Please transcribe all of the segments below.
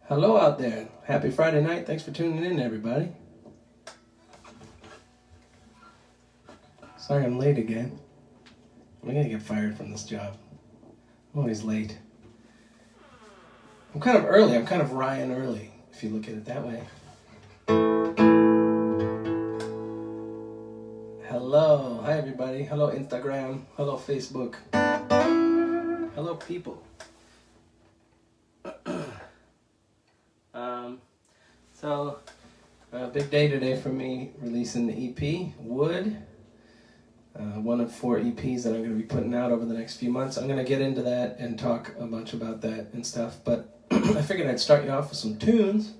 Hello out there. Happy Friday night. Thanks for tuning in, everybody. Sorry I'm late again. I'm going to get fired from this job. I'm always late. I'm kind of early. I'm kind of Ryan early, if you look at it that way. Hello. Hi, everybody. Hello, Instagram. Hello, Facebook. Hello, people. So, a big day today for me, releasing the EP, Wood. One of 4 EPs that I'm going to be putting out over the next few months. I'm going to get into that and talk a bunch about that and stuff, but I figured I'd start you off with some tunes.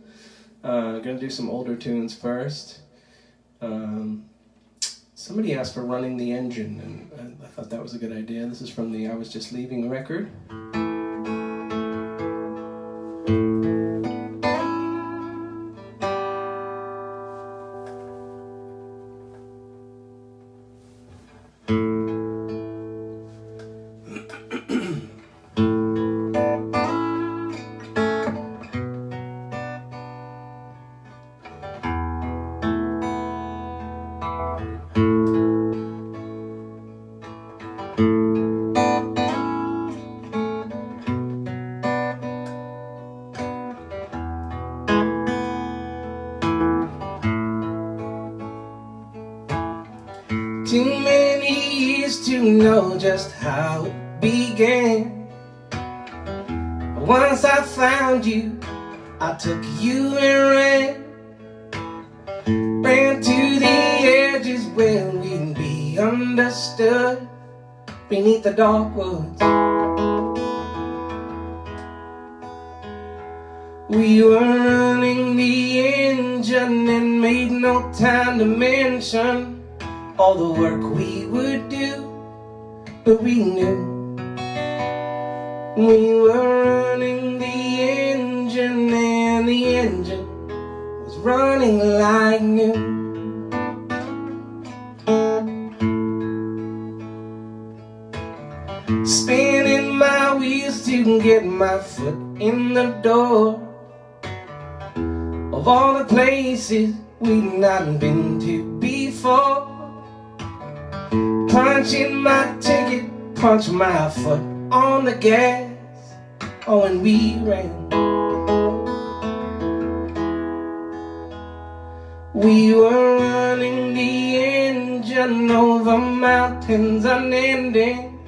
I'm going to do some older tunes first. Somebody asked for Running the Engine, and I thought that was a good idea. This is from the I Was Just Leaving record. Too many years to know just how it began. Once I found you, I took you and ran to the edges where we'd be understood beneath the dark woods. We were running the engine and made no time to mention all the work we would do, but we knew we were running the engine and the engine was running like new. Spinning my wheels to get my foot in the door of all the places we'd not been to before. Punching my ticket, punch my foot on the gas. Oh, and we ran. We were running the engine over mountains unending.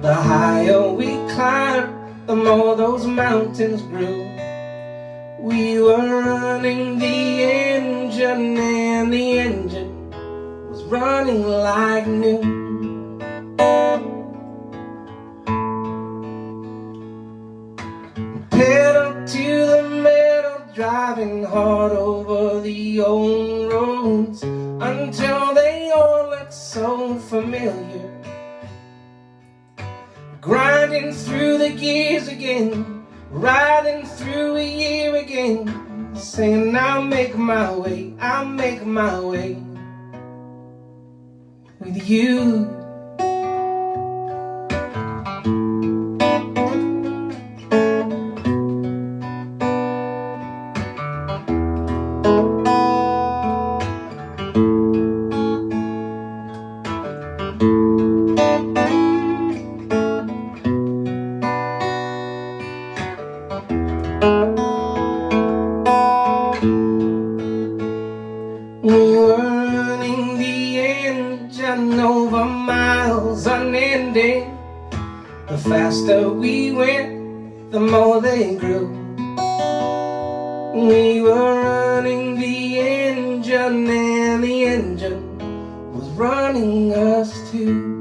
The higher we climbed, the more those mountains grew. We were running the engine and the engine was running like new. Pedal to the metal, driving hard over the old roads until they all look so familiar. Grinding through the gears again, riding through a year again, saying I'll make my way, I'll make my way with you. We were running the engine over miles unending. The faster we went, the more they grew. We were running the engine and the engine was running us too.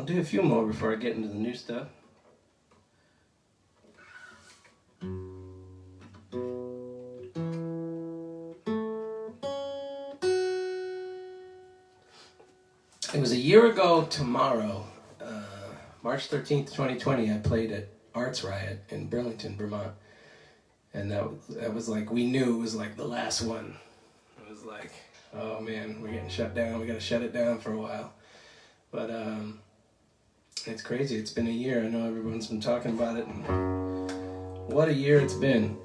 do a few more before I get into the new stuff. It was a year ago tomorrow, March 13th, 2020, I played at Arts Riot in Burlington, Vermont. And that was like, we knew it was like the last one. It was like, oh man, we're getting shut down. We got to shut it down for a while. But it's crazy. It's been a year. I know everyone's been talking about it. And what a year it's been.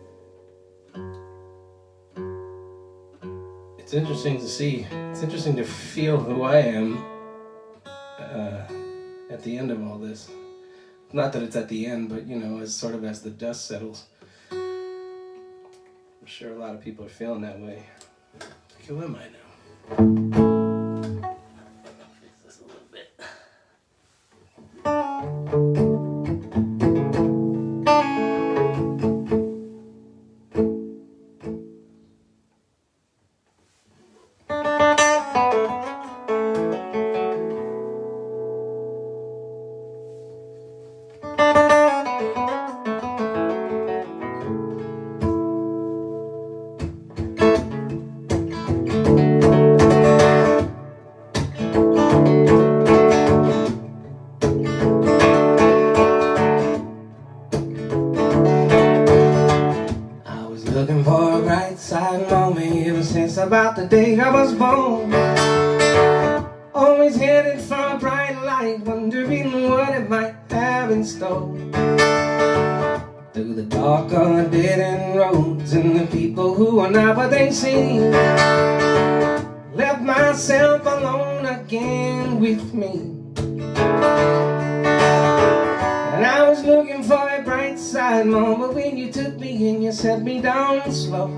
It's interesting to see. It's interesting to feel who I am at the end of all this. Not that it's at the end, but, you know, as sort of as the dust settles. I'm sure a lot of people are feeling that way. Like, who am I now? Fix this a little bit. Looking for a bright side moment ever since about the day I was born. Always headed for a bright light, wondering what it might have in store. Through the dark of the dead-end roads and the people who are not what they seem, left myself alone again with me. And I was looking for a bright side moment when you took me and you set me down slow.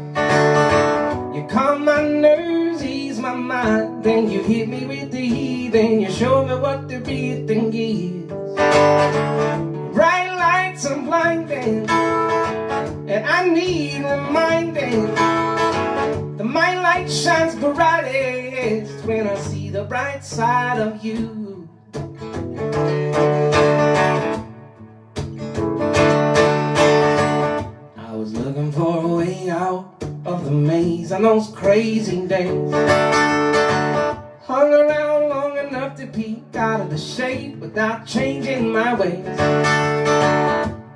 You calmed my nerves, eased my mind, then you hit me with the heat, then you showed me what the real thing is. Bright lights are blinding, and I need reminding that my light shines brightest when I see the bright side of you. Looking for a way out of the maze on those crazy days. Hung around long enough to peek out of the shade without changing my ways.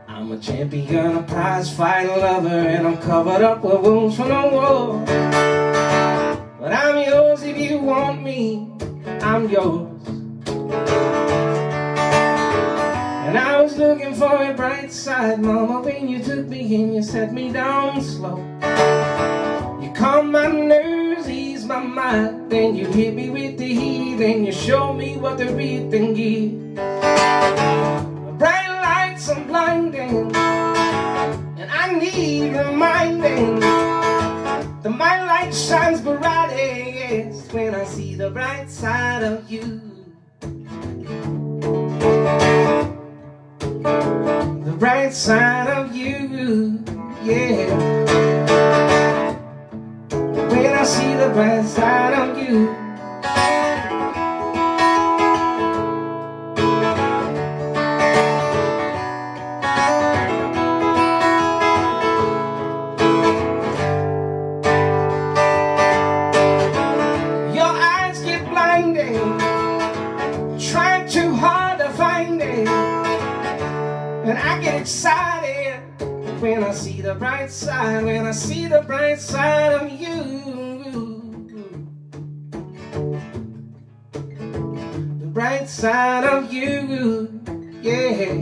I'm a champion, a prize-fighting lover, and I'm covered up with wounds from the war. But I'm yours if you want me, I'm yours. And I was looking for a bright side, mama, when you took me and you set me down slow. You calmed my nerves, eased my mind, then you hit me with the heat, then you showed me what the real thing is. Bright lights are blinding, and I need reminding that my light shines brightest when I see the bright side of you. The bright side of you, yeah. When I see the bright side of you. Your eyes get blinding, trying too hard to find it. And I get excited when I see the bright side, when I see the bright side of you. The bright side of you, yeah.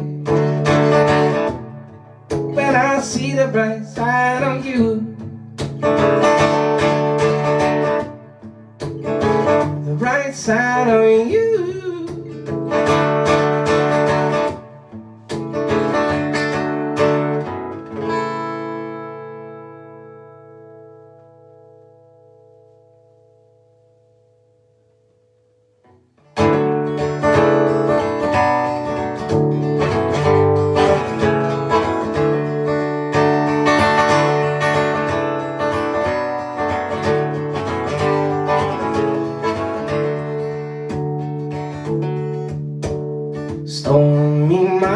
When I see the bright side of you. The bright side of you.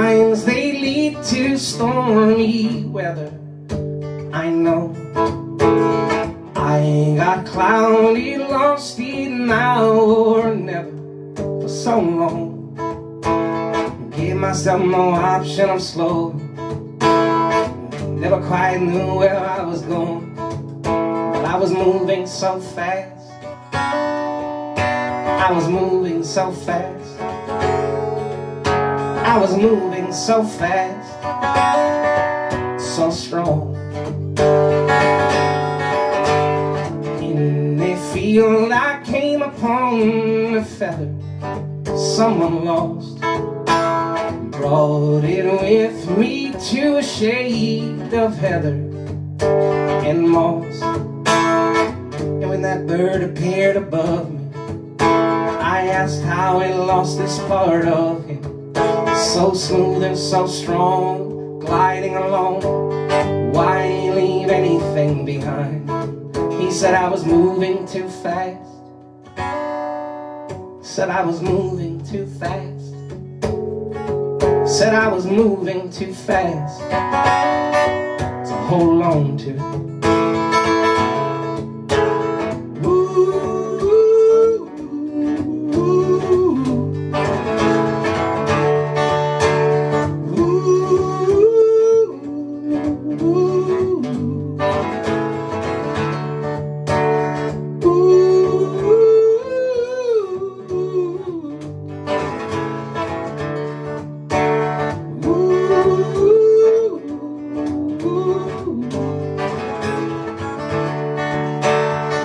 times they lead to stormy weather. I know I got cloudy, lost it now or never. For so long, gave myself no option of slow. Never quite knew where I was going, but I was moving so fast. I was moving so fast. I was moving so fast, so strong. In the field I came upon a feather someone lost, brought it with me to a shade of heather and moss. And when that bird appeared above me, I asked how it lost this part of him. So smooth and so strong, gliding along, why leave anything behind? He said I was moving too fast. Said I was moving too fast. Said I was moving too fast to hold on to.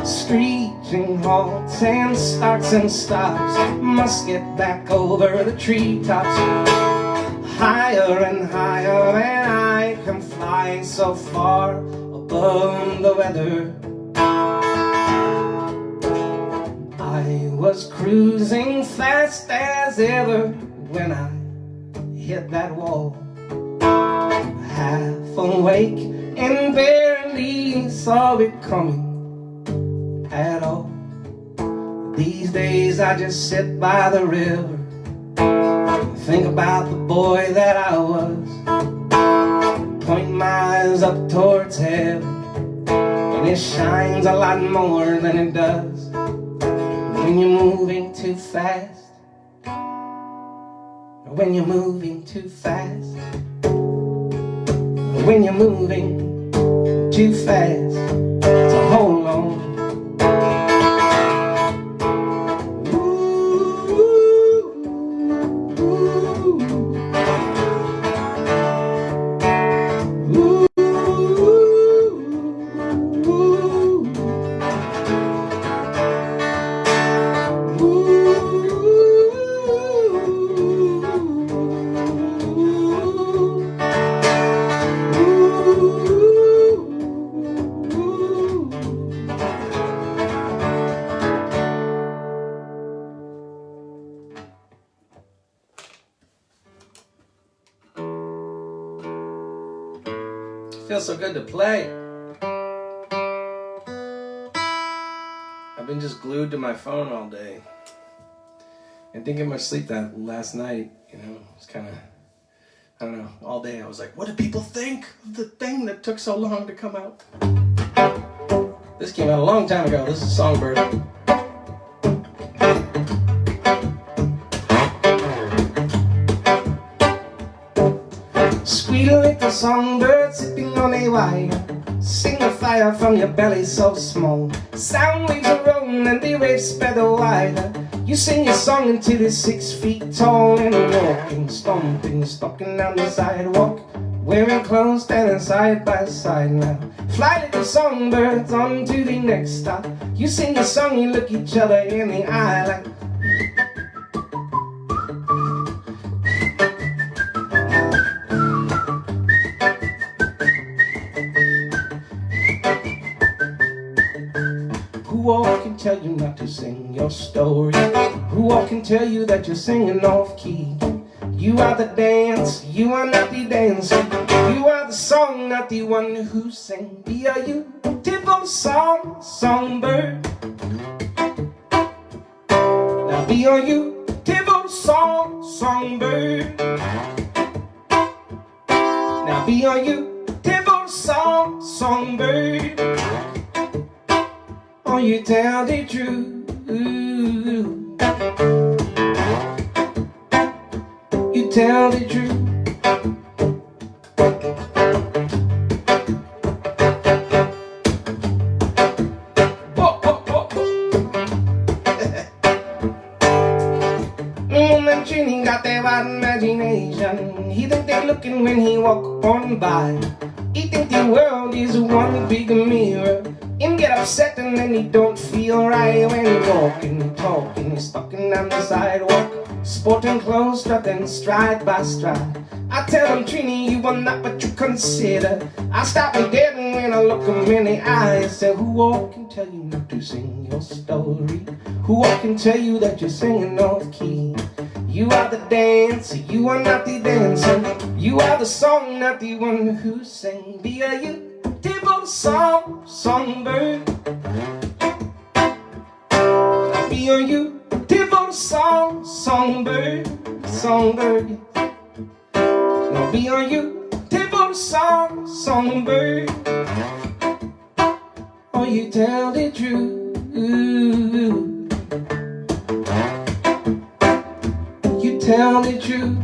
Screeching halts and starts and stops, must get back over the treetops. Higher and higher, and I can fly so far above the weather. I was cruising fast as ever when I hit that wall. Half awake and barely saw it coming at all. These days I just sit by the river, think about the boy that I was, point my eyes up towards heaven, and it shines a lot more than it does when you're moving too fast. When you're moving too fast. When you're moving too fast to hold on. Feels so good to play. I've been just glued to my phone all day and didn't get much sleep that last night. You know, it's kind of, I don't know, all day I was like, what do people think of the thing that took so long to come out? This came out a long time ago. This is Songbird. Sweet little songbird sipping on a wire, sing a fire from your belly so small. Sound waves are rolling and the waves spread wider. You sing your song until it's 6 feet tall, and walking, stomping, stalking down the sidewalk, wearing clothes, standing side by side now. Fly little songbirds on to the next stop. You sing your song, you look each other in the eye like, who all can tell you not to sing your story? Who all can tell you that you're singing off key? You are the dance, you are not the dancer. You are the song, not the one who sang. Be a beautiful songbird. Now be a beautiful songbird. Now be on you, devote songbird. Oh, you tell the truth. You tell the truth. And Trini got that wild imagination. He think they looking when he walk on by. He think the world is one big mirror. Him get upset and then he don't feel right. When he walking and talking, he's stalking down the sidewalk, sporting clothes, strutting stride by stride. I tell him, Trini, you are not what you consider. I stop me dead and when I look him in the eye, I say, who all can tell you not to sing your story? Who all can tell you that you're singing off key? You are the dancer, you are not the dancer. You are the song, not the one who sang. Be a you, devote songbird. Be a you, devote songbird. Now be on you, devote songbird. Oh, you tell the truth. You tell the truth.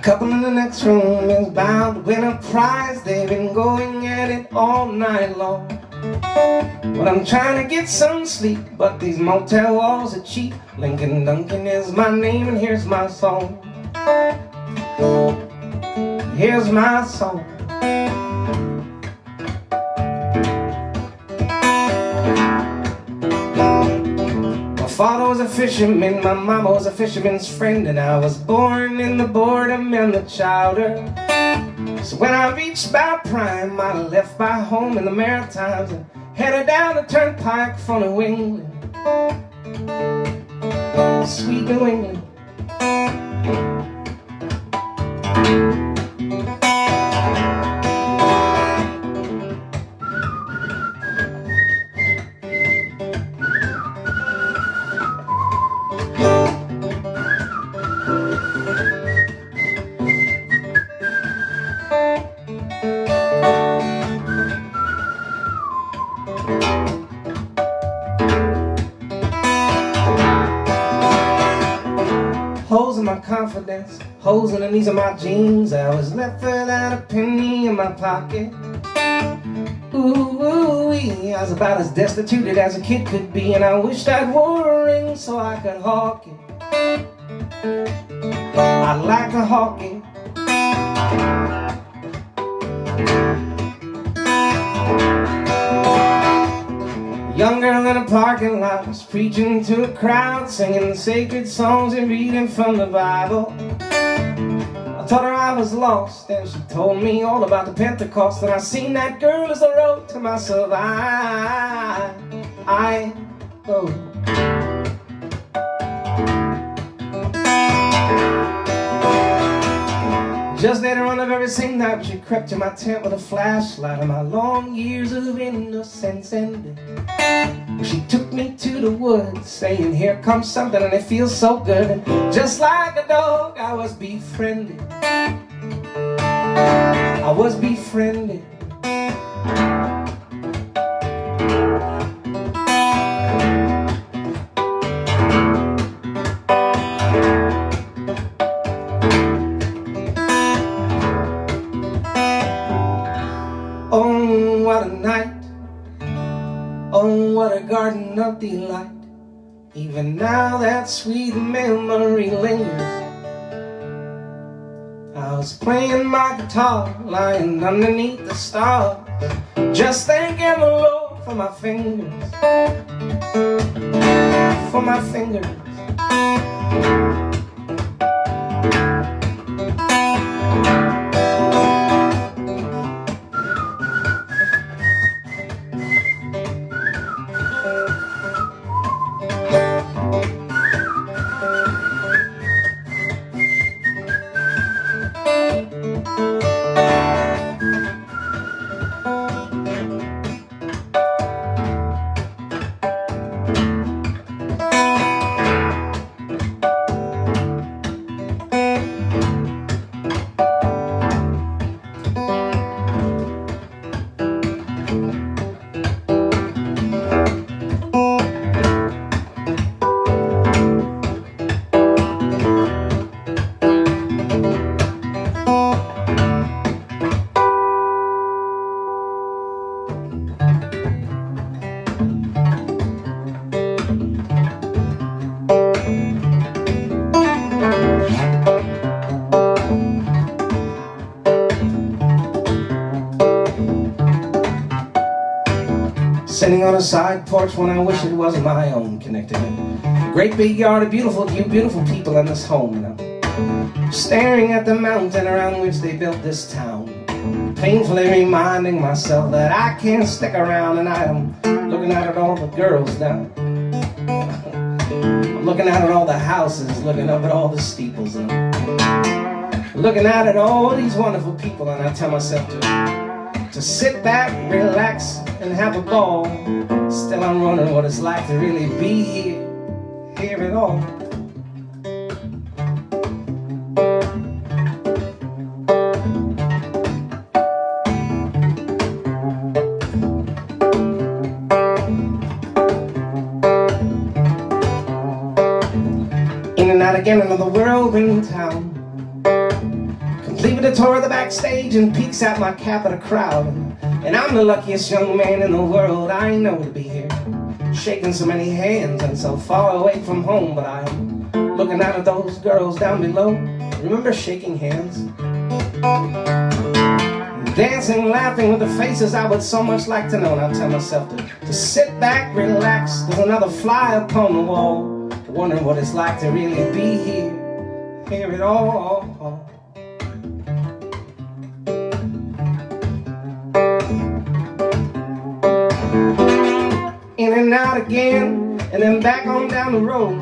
Couple in the next room is bound to win a prize. They've been going at it all night long. But I'm trying to get some sleep, but these motel walls are cheap. Lincoln Duncan is my name and here's my song. Here's my song. My father was a fisherman, my mama was a fisherman's friend, and I was born in the boredom and the chowder. So when I reached about prime, I left my home in the Maritimes and headed down the turnpike for New England. Sweet New England. Holes in my confidence, holes in the knees of my jeans. I was left without a penny in my pocket. Ooh-wee, I was about as destitute as a kid could be, and I wished I'd wore a ring so I could hawk it. I'd like to hawk it. Young girl in a parking lot, was preaching to a crowd, singing sacred songs and reading from the Bible. I told her I was lost, and she told me all about the Pentecost, and I seen that girl as the road to my survival. Just later on the very same night, she crept to my tent with a flashlight, and my long years of innocence ended. She took me to the woods, saying, here comes something and it feels so good. And just like a dog, I was befriended. I was befriended. Oh, what a night. Oh, what a garden of delight. Even now that sweet memory lingers. I was playing my guitar, lying underneath the stars, just thanking the Lord for my fingers. For my fingers. Sitting on a side porch when I wish it was my own, Connecticut. A great big yard, a beautiful view, beautiful people in this home. And I'm staring at the mountain around which they built this town, painfully reminding myself that I can't stick around. And I am looking out at all the girls now. I'm looking out at all the houses, looking up at all the steeples, and I'm looking out at all these wonderful people. And I tell myself to sit back, relax, and have a ball. Still I'm wondering what it's like to really be here, hear it all. In and out again, another whirlwind town. Complete with a tour of the backstage and peeks out my cap at a crowd. And I'm the luckiest young man in the world, I know, to be here, shaking so many hands and so far away from home. But I'm looking out at those girls down below. Remember shaking hands? Dancing, laughing with the faces I would so much like to know. And I tell myself to sit back, relax. There's another fly upon the wall, wondering what it's like to really be here, hear it all. In and out again, and then back on down the road.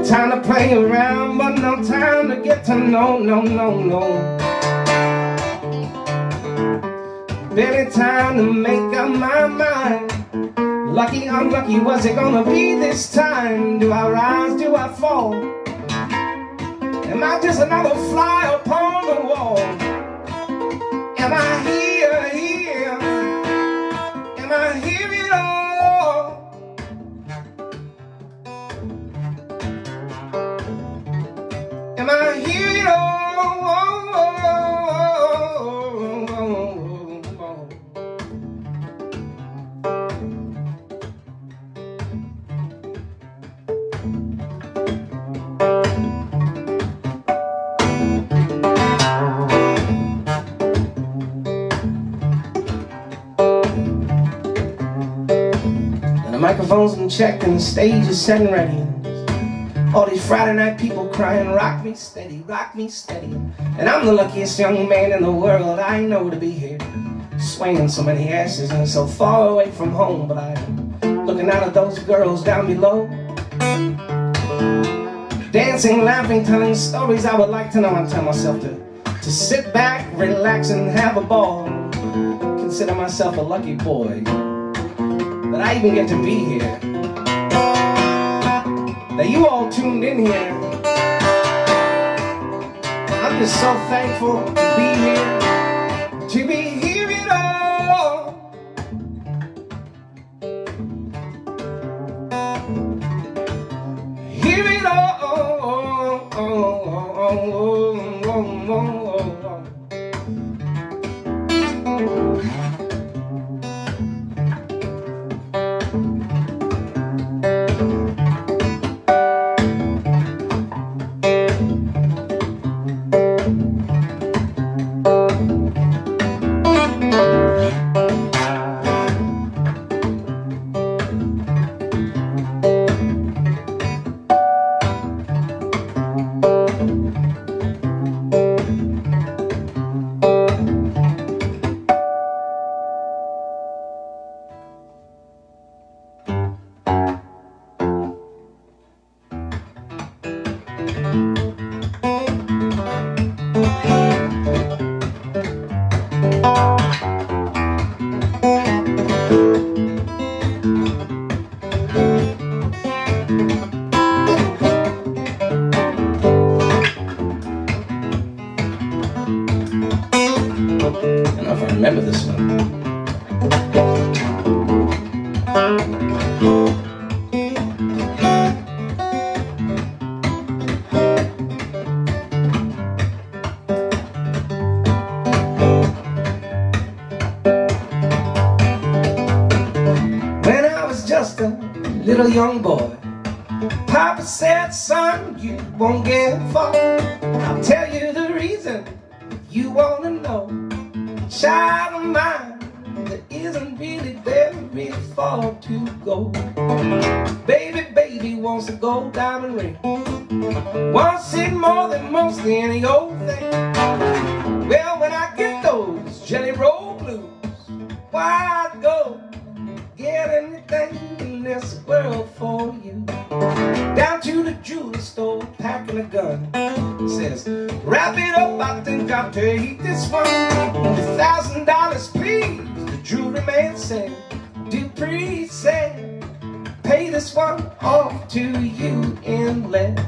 Time to play around, but no time to get to know, no. Barely time to make up my mind. Lucky, unlucky, was it gonna be this time? Do I rise, do I fall? Am I just another fly upon the wall? Am I here? Am I here at all? Am I here at all? Microphones in check and the stage is set and ready. All these Friday night people crying, rock me steady, rock me steady. And I'm the luckiest young man in the world, I know, to be here, swinging so many asses and so far away from home. But I'm looking out at those girls down below, dancing, laughing, telling stories I would like to know. I tell myself to sit back, relax, and have a ball. Consider myself a lucky boy that I even get to be here, that you all tuned in here. I'm just so thankful to be here, to be here at all. Hear it all. I don't know if I remember this one. When I was just a little young boy, Papa said, son, you won't get far. I'll tell you the reason you want to know. Child of mine, there isn't really very far to go. Baby wants a gold diamond ring, wants it more than most any old thing. Well, when I get those jelly roll blues, why I'd go get anything in this world for you. Down to the jewelry store, packing a gun. Says, wrap it up, I think I'll take this one. $1,000, please, the jewelry man said. Dupree said, pay this one off to you in lead.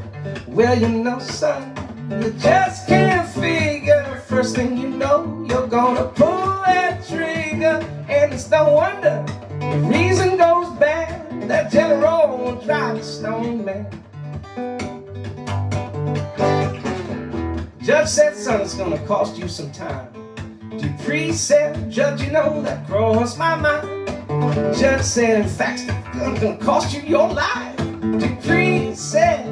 Well, you know, son, you just can't figure. First thing you know, you're gonna pull that trigger. And it's no wonder the reason goes bad. That jelly roll won't drive a stone man. Judge said, son, it's gonna cost you some time. Dupree said, Judge, you know, that crossed my mind. Judge said, in fact, it's gonna cost you your life. Dupree said,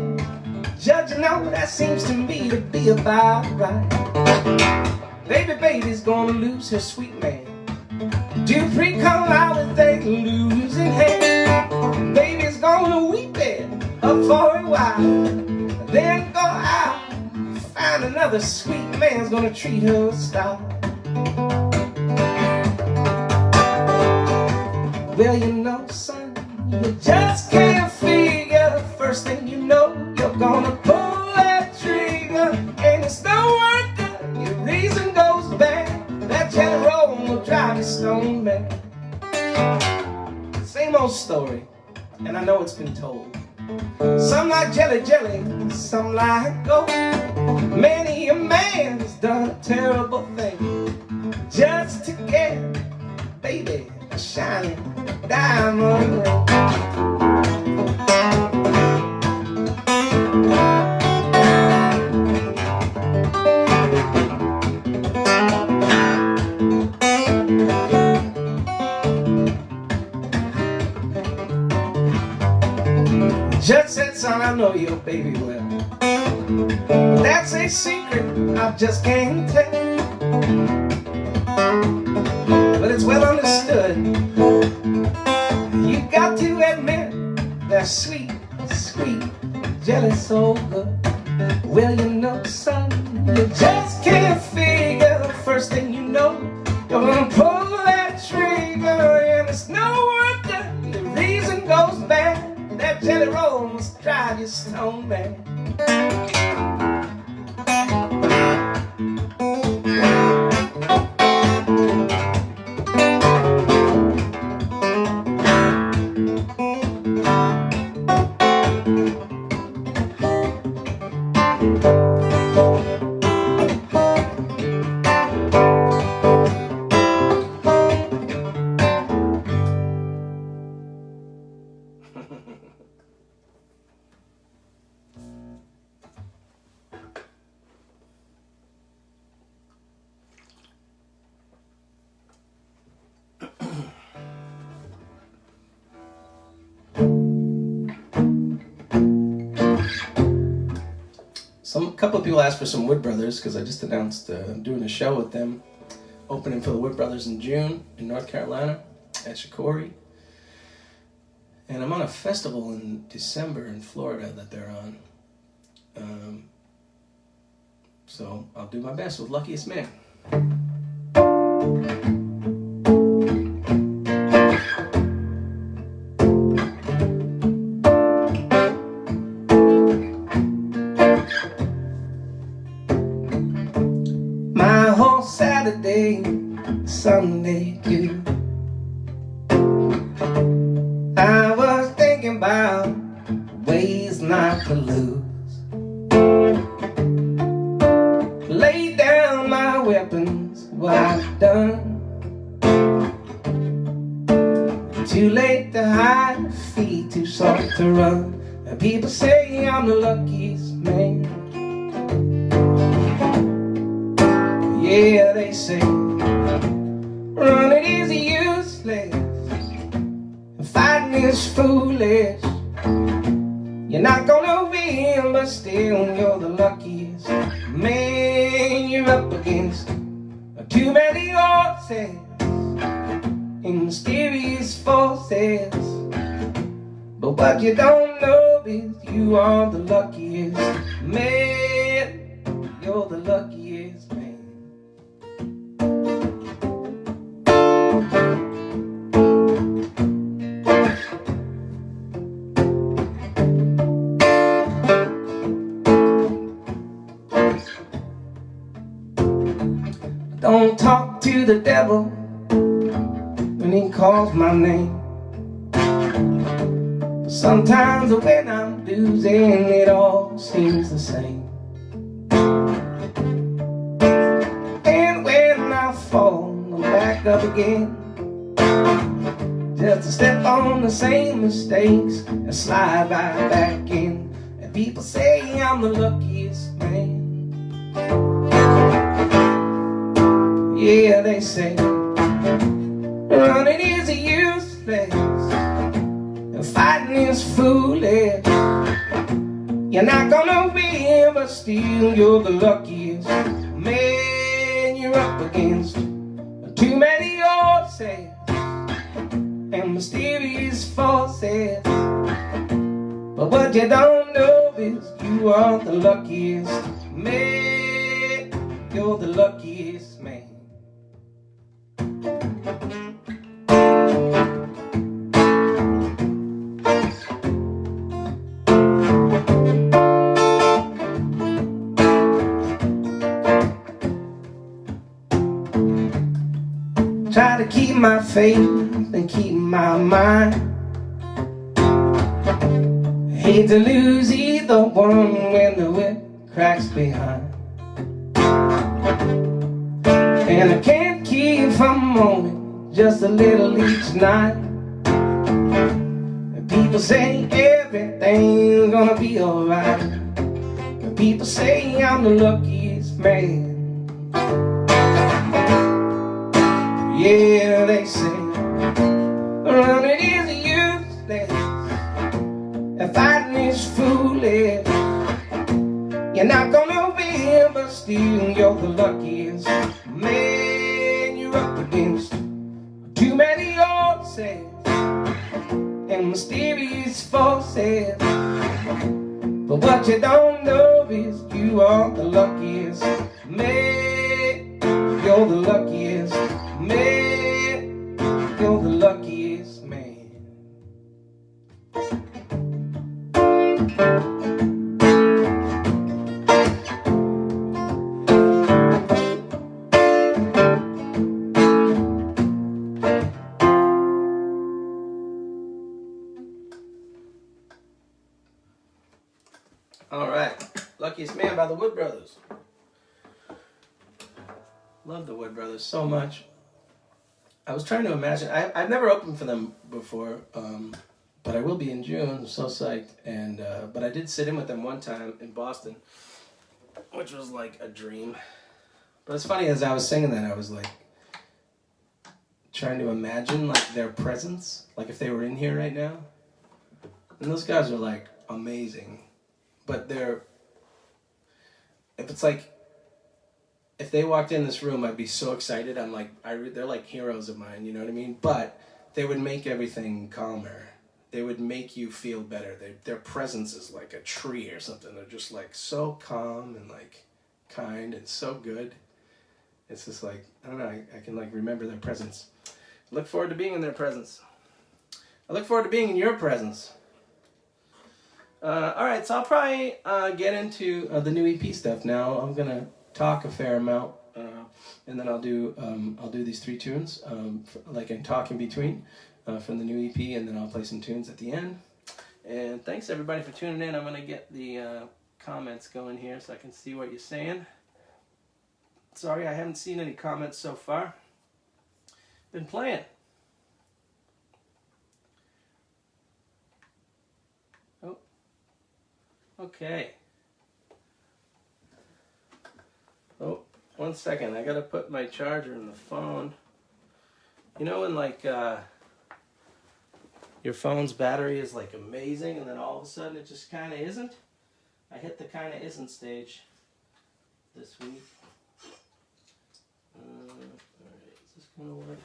Judge, you know, that seems to me to be about right. Baby's gonna lose her sweet man. Dupree come out with a losing hand. Baby's gonna weep it up for a while, then go out, find another sweet man's gonna treat her with style. Well, you know, son, you just can't figure. First thing you know, you're gonna pull that trigger. And it's no wonder your reason goes bad. That jelly roll will drive you stone mad. Same old story, and I know it's been told. Some like jelly, some like gold. Many a man has done a terrible thing just to get, baby, a shining diamond ring. Judge said, son, I know your baby well, but that's a secret I just can't tell. But it's well understood, you got to admit that sweet, sweet jelly so good. Well, you know, son, you just can't figure. The first thing you know, you're gonna pull that trigger, and it's no wonder your reason goes bad. That jelly roll must drive you stone mad. A couple of people asked for some Wood Brothers because I just announced I'm doing a show with them, opening for the Wood Brothers in June in North Carolina at Shikori. And I'm on a festival in December in Florida that they're on. So I'll do my best with Luckiest Man. Saturday, Sunday too, I was thinking about ways not to lose. Lay down my weapons, what I've done. Too late to hide, feet too soft to run. And people say I'm the luckiest man. Yeah, they say running is useless and fighting is foolish. You're not gonna win, but still you're the luckiest man you're up against. Too many horses and mysterious forces, but what you don't know is you are the luckiest man. You're the luckiest man. Don't talk to the devil when he calls my name. But sometimes when I'm losing, it all seems the same. And when I fall, I'm back up again, just to step on the same mistakes and slide right back in. And people say I'm the luckiest man. Yeah, they say running is useless and fighting is foolish. You're not gonna win, but still you're the luckiest man you're up against. Too many horses and mysterious forces, but what you don't know is you are the luckiest man. You're the luckiest man. Try to keep my faith and keep my mind. Hate to lose either one when the whip cracks behind. And I can't keep from moaning just a little each night. And people say everything's gonna be alright. And people say I'm the luckiest man. Yeah, they say running is useless and fighting is foolish. You're not gonna win, but still you're the luckiest man you're up against. Too many horses and mysterious forces, said. But what you don't know is you are the luckiest man. You're the luckiest man. You're the luckiest man. All right, Luckiest Man by the Wood Brothers. Love the Wood Brothers so much. I was trying to imagine, I've never opened for them before, but I will be in June. I'm so psyched. And but I did sit in with them one time in Boston, which was like a dream. But it's funny, as I was singing that, I was like trying to imagine like their presence, like if they were in here right now. And those guys are like amazing. But if they walked in this room, I'd be so excited. I'm like, they're like heroes of mine, you know what I mean? But they would make everything calmer. They would make you feel better. Their presence is like a tree or something. They're just like so calm and like kind and so good. It's just like, I don't know, I can like remember their presence. I look forward to being in their presence. I look forward to being in your presence. All right, so I'll probably get into the new EP stuff now. I'm gonna talk a fair amount, and then I'll do these 3 tunes, like in talk in between, from the new EP, and then I'll play some tunes at the end. And thanks everybody for tuning in. I'm gonna get the comments going here so I can see what you're saying. Sorry, I haven't seen any comments so far. Been playing. Oh. Okay. Oh, 1 second. I gotta put my charger in the phone. You know when like your phone's battery is like amazing and then all of a sudden it just kind of isn't? I hit the kind of isn't stage this week. Alright, is this gonna work?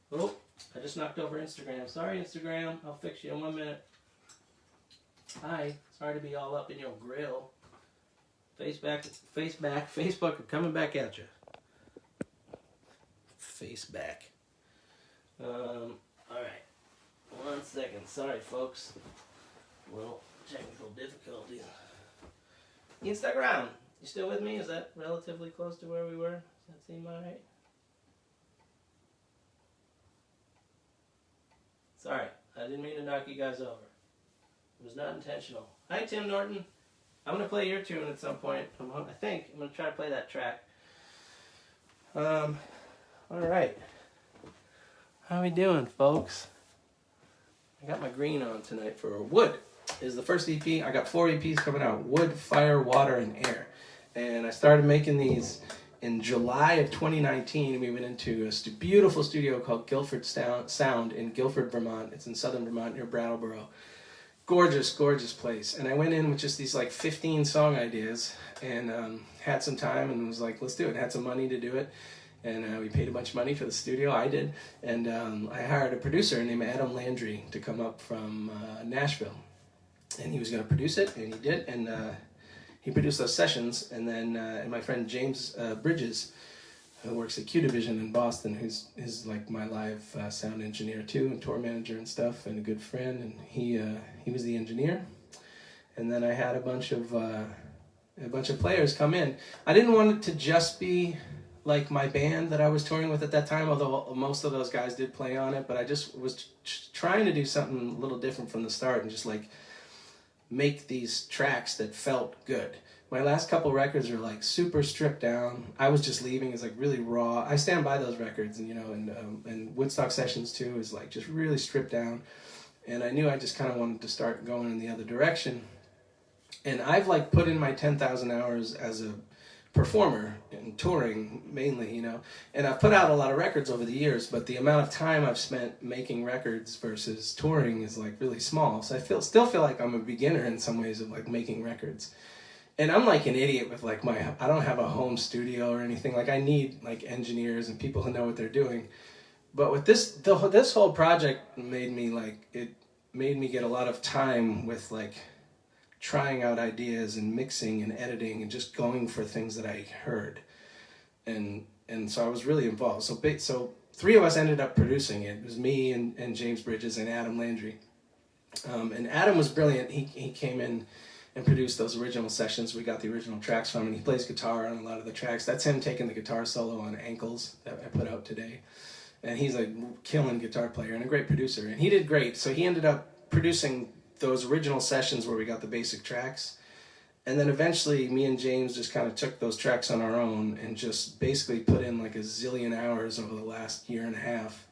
Oh, I just knocked over Instagram. Sorry, Instagram. I'll fix you in 1 minute. Hi, sorry to be all up in your grill. Facebook are coming back at you. Face back. Alright. 1 second. Sorry, folks. Little technical difficulties. Instagram. You still with me? Is that relatively close to where we were? Does that seem alright? Sorry, I didn't mean to knock you guys over. It was not intentional. Hi, Tim Norton. I'm going to play your tune at some point. I think I'm going to try to play that track. All right. How we doing, folks? I got my green on tonight for Wood. Is the first EP. I got 4 EPs coming out. Wood, Fire, Water, and Air. And I started making these in July of 2019. We went into a beautiful studio called Guilford Sound in Guilford, Vermont. It's in southern Vermont near Brattleboro. Gorgeous, gorgeous place. And I went in with just these like 15 song ideas and had some time and was like, let's do it. Had some money to do it. And we paid a bunch of money for the studio. I did. And I hired a producer named Adam Landry to come up from Nashville. And he was going to produce it, and he did. And he produced those sessions. And then and my friend James Bridges, who works at Q Division in Boston, who's like my live sound engineer too, and tour manager and stuff, and a good friend. And he was the engineer. And then I had a bunch of players come in. I didn't want it to just be like my band that I was touring with at that time, although most of those guys did play on it. But I just was trying to do something a little different from the start and just like make these tracks that felt good. My last couple records are like super stripped down. I Was Just Leaving is like really raw. I stand by those records, and you know, and Woodstock Sessions too is like just really stripped down. And I knew I just kind of wanted to start going in the other direction. And I've like put in my 10,000 hours as a performer and touring mainly, you know. And I've put out a lot of records over the years, but the amount of time I've spent making records versus touring is like really small. So I still feel like I'm a beginner in some ways of like making records. And I'm like an idiot with like I don't have a home studio or anything. Like I need like engineers and people who know what they're doing. But with this whole project made me made me get a lot of time with like trying out ideas and mixing and editing and just going for things that I heard. And so I was really involved. So three of us ended up producing it. It was me and James Bridges and Adam Landry. And Adam was brilliant. He came in and produced those original sessions. We got the original tracks from him, and he plays guitar on a lot of the tracks. That's him taking the guitar solo on Ankles that I put out today. And he's a killing guitar player and a great producer. And he did great. So he ended up producing those original sessions where we got the basic tracks. And then eventually me and James just kind of took those tracks on our own and just basically put in like a zillion hours over the last year and a half,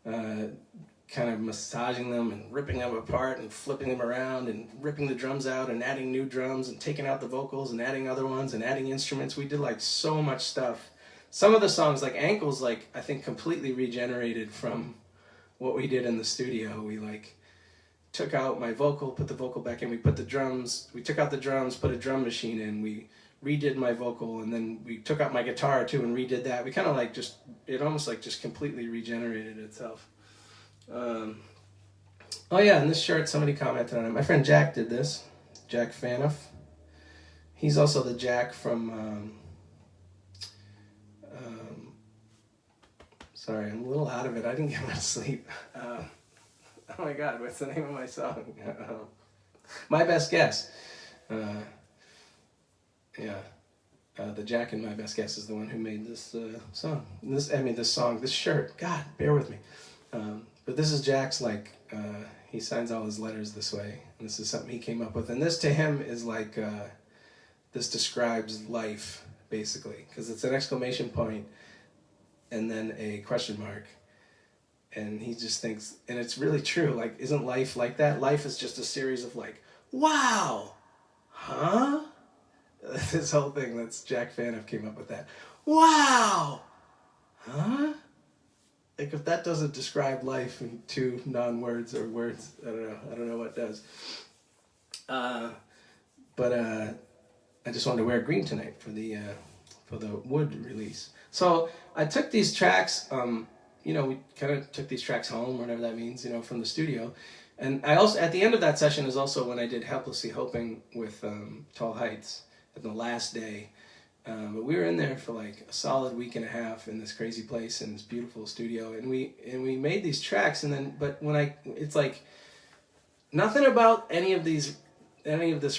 kind of massaging them and ripping them apart and flipping them around and ripping the drums out and adding new drums and taking out the vocals and adding other ones and adding instruments. We did like so much stuff. Some of the songs, like Ankles, like I think completely regenerated from what we did in the studio. We like took out my vocal, put the vocal back in, we put the drums, we took out the drums, put a drum machine in, we redid my vocal, and then we took out my guitar too and redid that. We kind of like just, it almost like just completely regenerated itself. Oh yeah, and this shirt, somebody commented on it. My friend Jack did this, Jack Fanoff. He's also the Jack from, sorry, I'm a little out of it. I didn't get much sleep. Oh my God, what's the name of my song? My Best Guess. The Jack in My Best Guess is the one who made this song. This song, this shirt. God, bear with me. But this is Jack's, like, he signs all his letters this way. And this is something he came up with. And this to him is like, this describes life, basically. Because it's an exclamation point and then a question mark. And he just thinks, and it's really true, like, isn't life like that? Life is just a series of like, wow, huh? This whole thing, that's Jack Fanoff came up with that. Wow, huh? Like, if that doesn't describe life in two non-words or words, I don't know what does. But I just wanted to wear green tonight for the Wood release. So I took these tracks, we kind of took these tracks home, whatever that means, from the studio. And I also, at the end of that session is also when I did Helplessly Hoping with Tall Heights at the last day. But we were in there for like a solid week and a half in this crazy place in this beautiful studio. And we made these tracks, but it's like nothing about any of this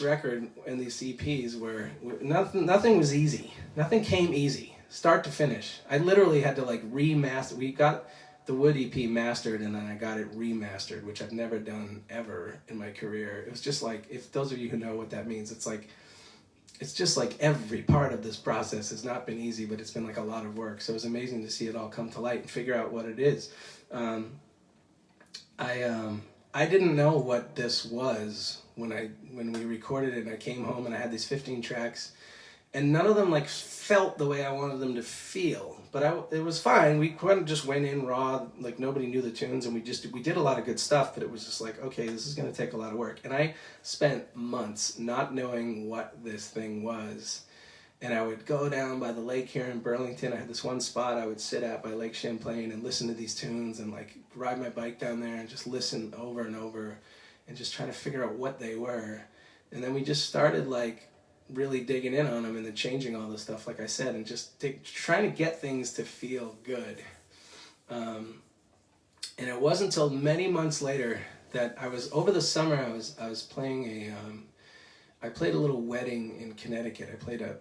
record and these EPs were, nothing was easy. Nothing came easy. Start to finish. I literally had to like remaster. We got the Wood EP mastered and then I got it remastered, which I've never done ever in my career. It was just like, if those of you who know what that means, it's just like every part of this process has not been easy, but it's been like a lot of work. So it was amazing to see it all come to light and figure out what it is. I didn't know what this was when we recorded it and I came home and I had these 15 tracks. And none of them like felt the way I wanted them to feel, but it was fine. We kind of just went in raw, like nobody knew the tunes, and we did a lot of good stuff. But it was just like, okay, this is going to take a lot of work. And I spent months not knowing what this thing was. And I would go down by the lake here in Burlington. I had this one spot I would sit at by Lake Champlain and listen to these tunes and like ride my bike down there and just listen over and over and just try to figure out what they were. And then we just started like really digging in on them and then changing all the stuff, like I said, and just trying to get things to feel good. And it wasn't until many months later that over the summer I was playing I played a little wedding in Connecticut. I played a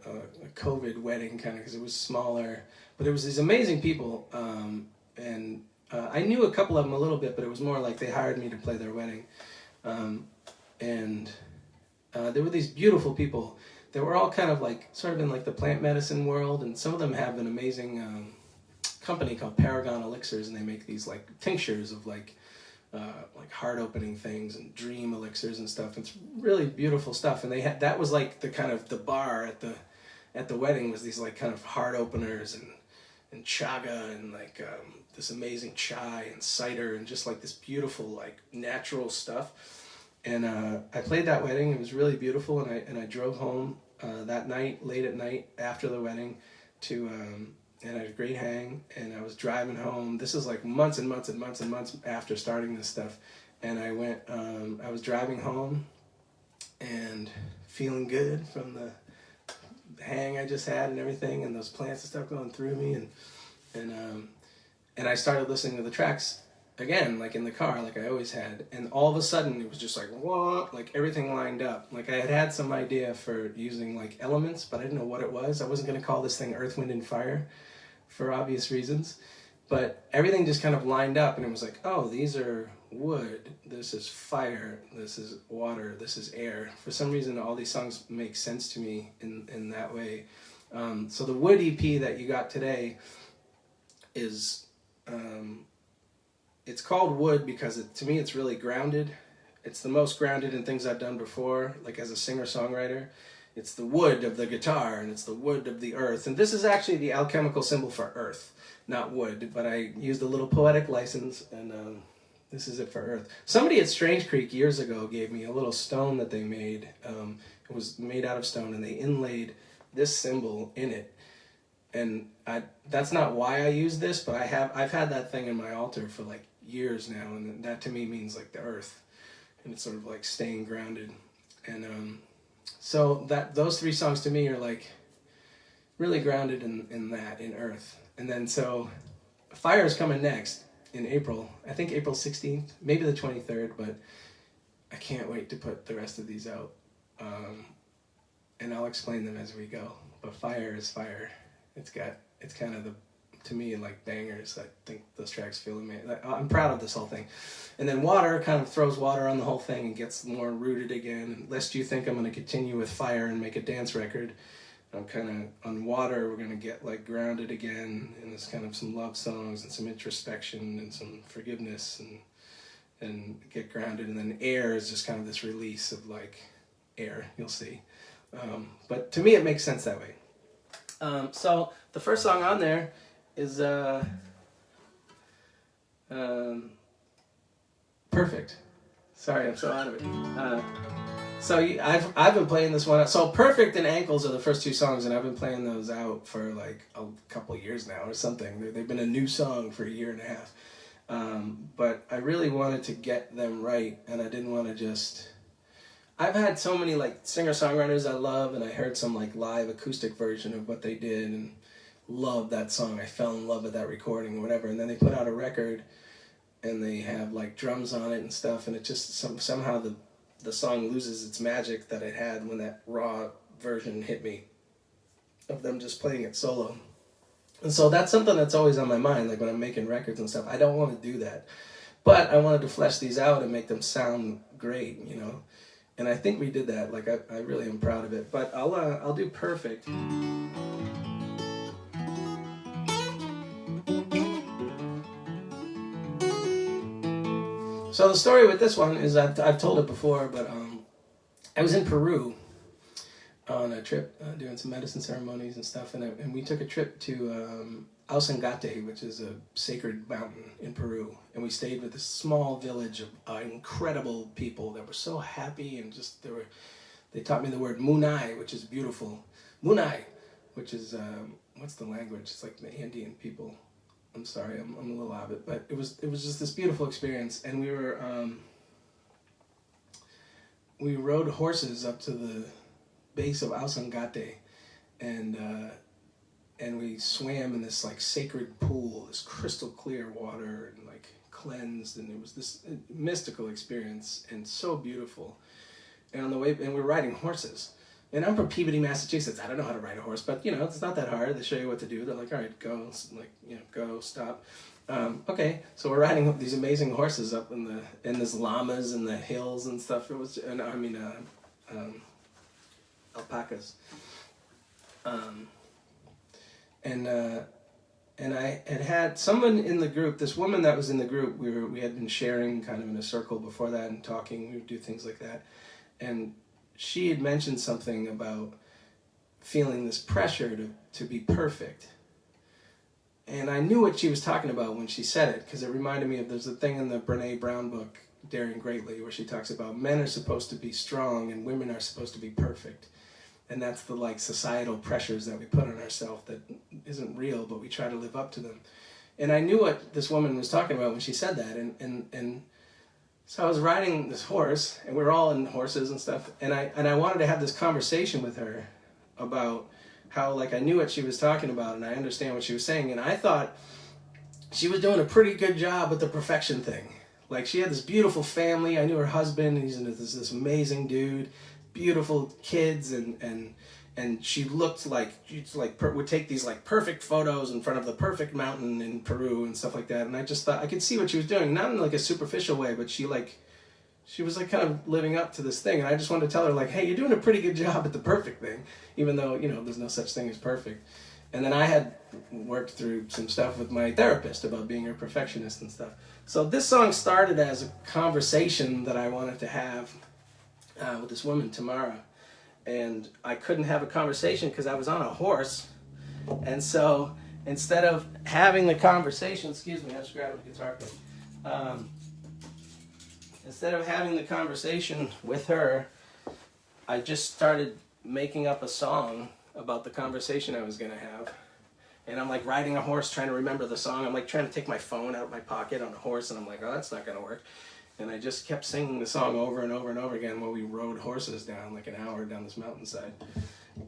COVID wedding kind of because it was smaller, but it was these amazing people, and I knew a couple of them a little bit, but it was more like they hired me to play their wedding, and there were these beautiful people. They were all kind of like, sort of in like the plant medicine world, and some of them have an amazing company called Paragon Elixirs, and they make these like tinctures of like heart-opening things and dream elixirs and stuff. It's really beautiful stuff, and that was like the kind of the bar at the wedding was these like kind of heart openers and chaga and like this amazing chai and cider and just like this beautiful like natural stuff. And I played that wedding. It was really beautiful, and I drove home that night, late at night after the wedding, and I had a great hang. And I was driving home. This is like months and months and months and months after starting this stuff, and I went. I was driving home, and feeling good from the hang I just had and everything, and those plants and stuff going through me, and I started listening to the tracks again, like in the car, like I always had, and all of a sudden it was just like whoa, like everything lined up. Like I had some idea for using like elements, but I didn't know what it was. I wasn't going to call this thing Earth, Wind, and Fire for obvious reasons, but everything just kind of lined up, and it was like, oh, these are wood, this is fire, this is water, this is air. For some reason, all these songs make sense to me in that way. So the Wood EP that you got today is, it's called Wood because to me it's really grounded. It's the most grounded in things I've done before, like as a singer-songwriter. It's the wood of the guitar, and it's the wood of the earth. And this is actually the alchemical symbol for earth, not wood, but I used a little poetic license, and this is it for earth. Somebody at Strange Creek years ago gave me a little stone that they made. It was made out of stone, and they inlaid this symbol in it. And that's not why I use this, but I've had that thing in my altar for like years now, and that to me means like the earth, and it's sort of like staying grounded. And so those three songs to me are like really grounded in earth. And then so Fire is coming next in April. I think April 16th, maybe the 23rd, but I can't wait to put the rest of these out. And I'll explain them as we go. But Fire is Fire. It's kind of to me, like bangers. I think those tracks feel amazing. I'm proud of this whole thing. And then Water kind of throws water on the whole thing and gets more rooted again. Lest you think I'm going to continue with Fire and make a dance record. I'm kind of on Water, we're going to get like grounded again, and there's kind of some love songs and some introspection and some forgiveness and get grounded. And then Air is just kind of this release of like air, you'll see. But to me it makes sense that way. So the first song on there is Perfect. Sorry, I'm so out of it. So I've been playing this one. So Perfect and Ankles are the first two songs, and I've been playing those out for like a couple years now or something. They've been a new song for a year and a half. But I really wanted to get them right, and I didn't want to just... I've had so many like singer-songwriters I love, and I heard some like live acoustic version of what they did and loved that song. I fell in love with that recording or whatever, and then they put out a record and they have like drums on it and stuff, and it just somehow the song loses its magic that it had when that raw version hit me of them just playing it solo. And so that's something that's always on my mind, like when I'm making records and stuff. I don't want to do that, but I wanted to flesh these out and make them sound great, you know. And I think we did that. Like I really am proud of it. But I'll do Perfect. So the story with this one is I've told it before, but I was in Peru on a trip doing some medicine ceremonies and stuff, and we took a trip to Ausangate, which is a sacred mountain in Peru, and we stayed with this small village of incredible people that were so happy, and just they taught me the word Munai, which is beautiful. Munai, which is what's the language? It's like the Indian people. I'm sorry, I'm a little out of it, but it was just this beautiful experience, and we rode horses up to the base of Ausangate, and we swam in this like sacred pool, this crystal clear water, and like cleansed, and it was this mystical experience and so beautiful. And on the way, and we're riding horses. And I'm from Peabody, Massachusetts. I don't know how to ride a horse, but you know, it's not that hard. They show you what to do. They're like, all right, go, like, you know, go, stop. Okay, so we're riding these amazing horses up in this llamas and the hills and stuff. It was, and I mean, alpacas. And I had someone in the group, this woman that was in the group, we had been sharing kind of in a circle before that and talking. We would do things like that, and she had mentioned something about feeling this pressure to be perfect. And I knew what she was talking about when she said it, because it reminded me of, there's a thing in the Brene Brown book, Daring Greatly, where she talks about men are supposed to be strong and women are supposed to be perfect. And that's the like societal pressures that we put on ourselves that isn't real, but we try to live up to them. And I knew what this woman was talking about when she said that, and So I was riding this horse, and we were all in horses and stuff, and I wanted to have this conversation with her about how, like, I knew what she was talking about and I understand what she was saying, and I thought she was doing a pretty good job with the perfection thing. Like, she had this beautiful family. I knew her husband, and he's this amazing dude, beautiful kids, and she looked like would take these like perfect photos in front of the perfect mountain in Peru and stuff like that. And I just thought I could see what she was doing, not in like a superficial way, but she was like kind of living up to this thing. And I just wanted to tell her, like, hey, you're doing a pretty good job at the perfect thing, even though, you know, there's no such thing as perfect. And then I had worked through some stuff with my therapist about being a perfectionist and stuff. So this song started as a conversation that I wanted to have with this woman, Tamara. And I couldn't have a conversation because I was on a horse. And so instead of having the conversation, excuse me, I just grabbed a guitar pick. Instead of having the conversation with her, I just started making up a song about the conversation I was going to have. And I'm like riding a horse trying to remember the song. I'm like trying to take my phone out of my pocket on a horse, and I'm like, oh, that's not going to work. And I just kept singing the song over and over and over again while we rode horses down like an hour down this mountainside.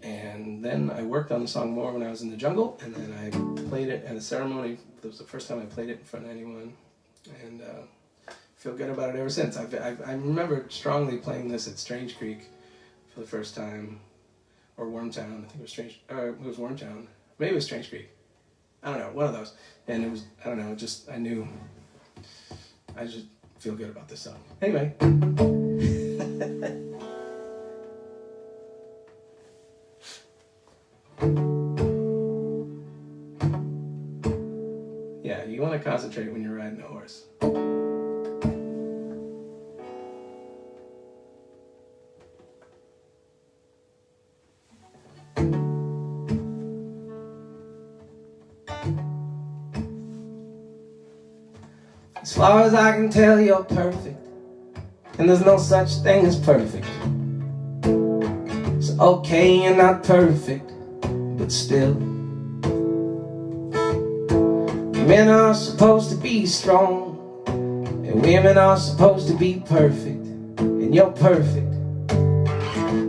And then I worked on the song more when I was in the jungle, and then I played it at a ceremony. That was the first time I played it in front of anyone, and feel good about it ever since. I remember strongly playing this at Strange Creek for the first time, or Wormtown. I think it was it was Wormtown. Maybe it was Strange Creek. I don't know, one of those. And it was, I don't know, just, I knew, I just feel good about this song. Anyway. Yeah, you want to concentrate when you're riding a horse. As far as I can tell, you're perfect, and there's no such thing as perfect. It's okay, you're not perfect, but still. Men are supposed to be strong, and women are supposed to be perfect, and you're perfect,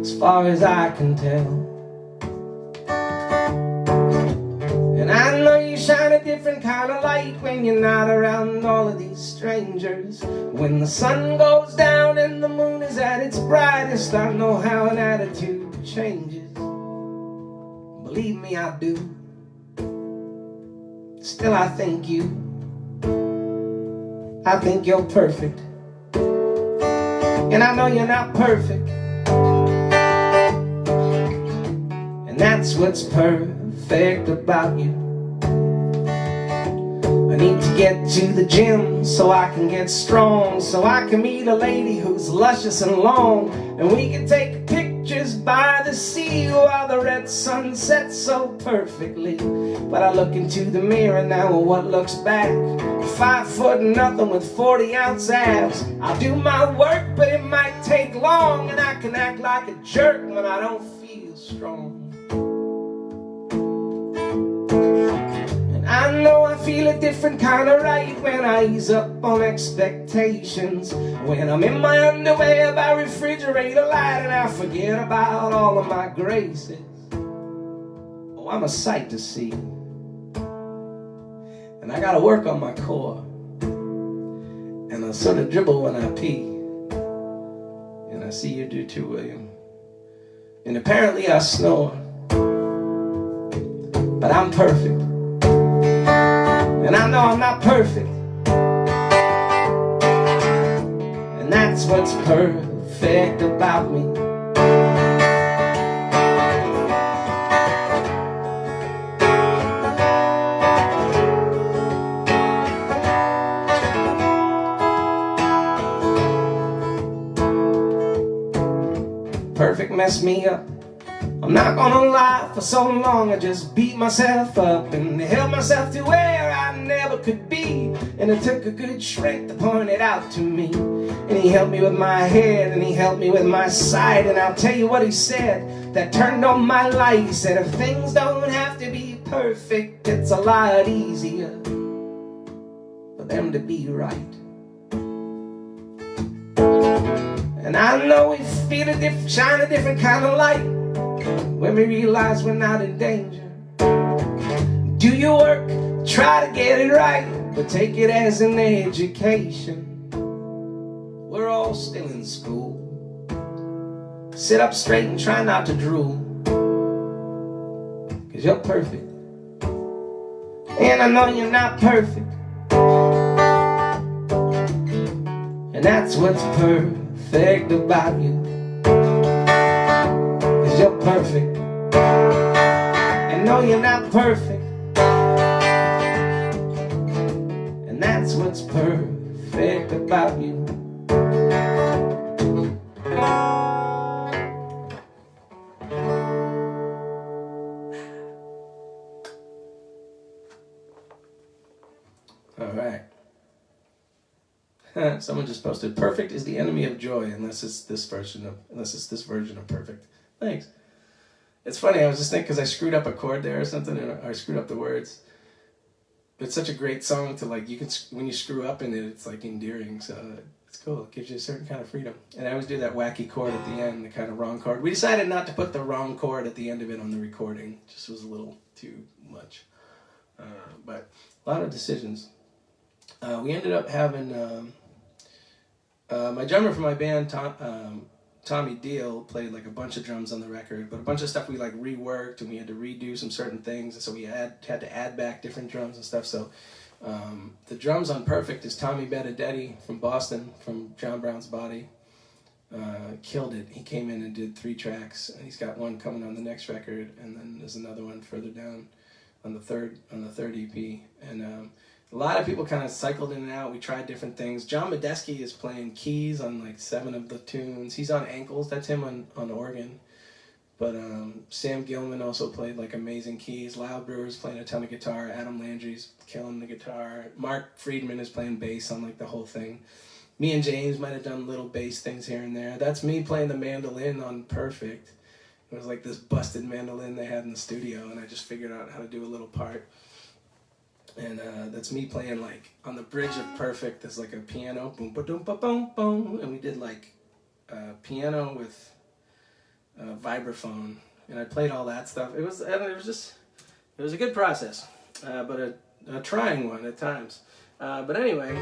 as far as I can tell. And I know you shine a different kind of light when you're not around all of these strangers. When the sun goes down and the moon is at its brightest, I know how an attitude changes. Believe me, I do. Still, I think you're perfect. And I know you're not perfect, and that's what's perfect about you. I need to get to the gym so I can get strong, so I can meet a lady who's luscious and long, and we can take pictures by the sea while the red sun sets so perfectly. But I look into the mirror now, and what looks back? 5 foot nothing with 40-ounce abs. I'll do my work, but it might take long, and I can act like a jerk when I don't feel strong. I know I feel a different kind of right when I ease up on expectations. When I'm in my underwear by refrigerator light and I forget about all of my graces. Oh, I'm a sight to see. And I gotta work on my core. And I sort of dribble when I pee. And I see you do too, William. And apparently I snore. But I'm perfect. And I know I'm not perfect, and that's what's perfect about me. Perfect messed me up. I'm not gonna lie, for so long I just beat myself up and held myself to where I never could be. And it took a good shrink to point it out to me. And he helped me with my head, and he helped me with my sight. And I'll tell you what he said that turned on my light. He said, if things don't have to be perfect, it's a lot easier for them to be right. And I know we feel a different, shine a different kind of light when we realize we're not in danger. Do your work, try to get it right, but take it as an education. We're all still in school. Sit up straight and try not to drool, 'cause you're perfect, and I know you're not perfect. And that's what's perfect about you, 'cause you're perfect, and no, you're not perfect. And that's what's perfect about you. All right. Someone just posted, "Perfect is the enemy of joy unless it's this version of perfect." Thanks. It's funny, I was just thinking, because I screwed up a chord there or something, or I screwed up the words. It's such a great song to, like, you can, when you screw up in it, it's like endearing, so it's cool. It gives you a certain kind of freedom. And I always do that wacky chord at the end, the kind of wrong chord. We decided not to put the wrong chord at the end of it on the recording. It just was a little too much. But a lot of decisions. We ended up having my drummer for my band, Tommy Deal, played like a bunch of drums on the record, but a bunch of stuff we like reworked, and we had to redo some certain things, and so we had to add back different drums and stuff. So the drums on Perfect is Tommy Benedetti from Boston, from John Brown's Body. Killed it. He came in and did 3 tracks, and he's got one coming on the next record, and then there's another one further down on the third EP. And a lot of people kind of cycled in and out. We tried different things. John Medeski is playing keys on like 7 of the tunes. He's on Ankles. That's him on organ. But Sam Gilman also played like amazing keys. Loud Brewer's playing a ton of guitar. Adam Landry's killing the guitar. Mark Friedman is playing bass on like the whole thing. Me and James might have done little bass things here and there. That's me playing the mandolin on Perfect. It was like this busted mandolin they had in the studio, and I just figured out how to do a little part. And that's me playing, like, on the bridge of Perfect, there's like a piano, boom, ba doom, ba boom, boom, and we did like piano with vibraphone, and I played all that stuff. It was a good process, but a trying one at times. But anyway.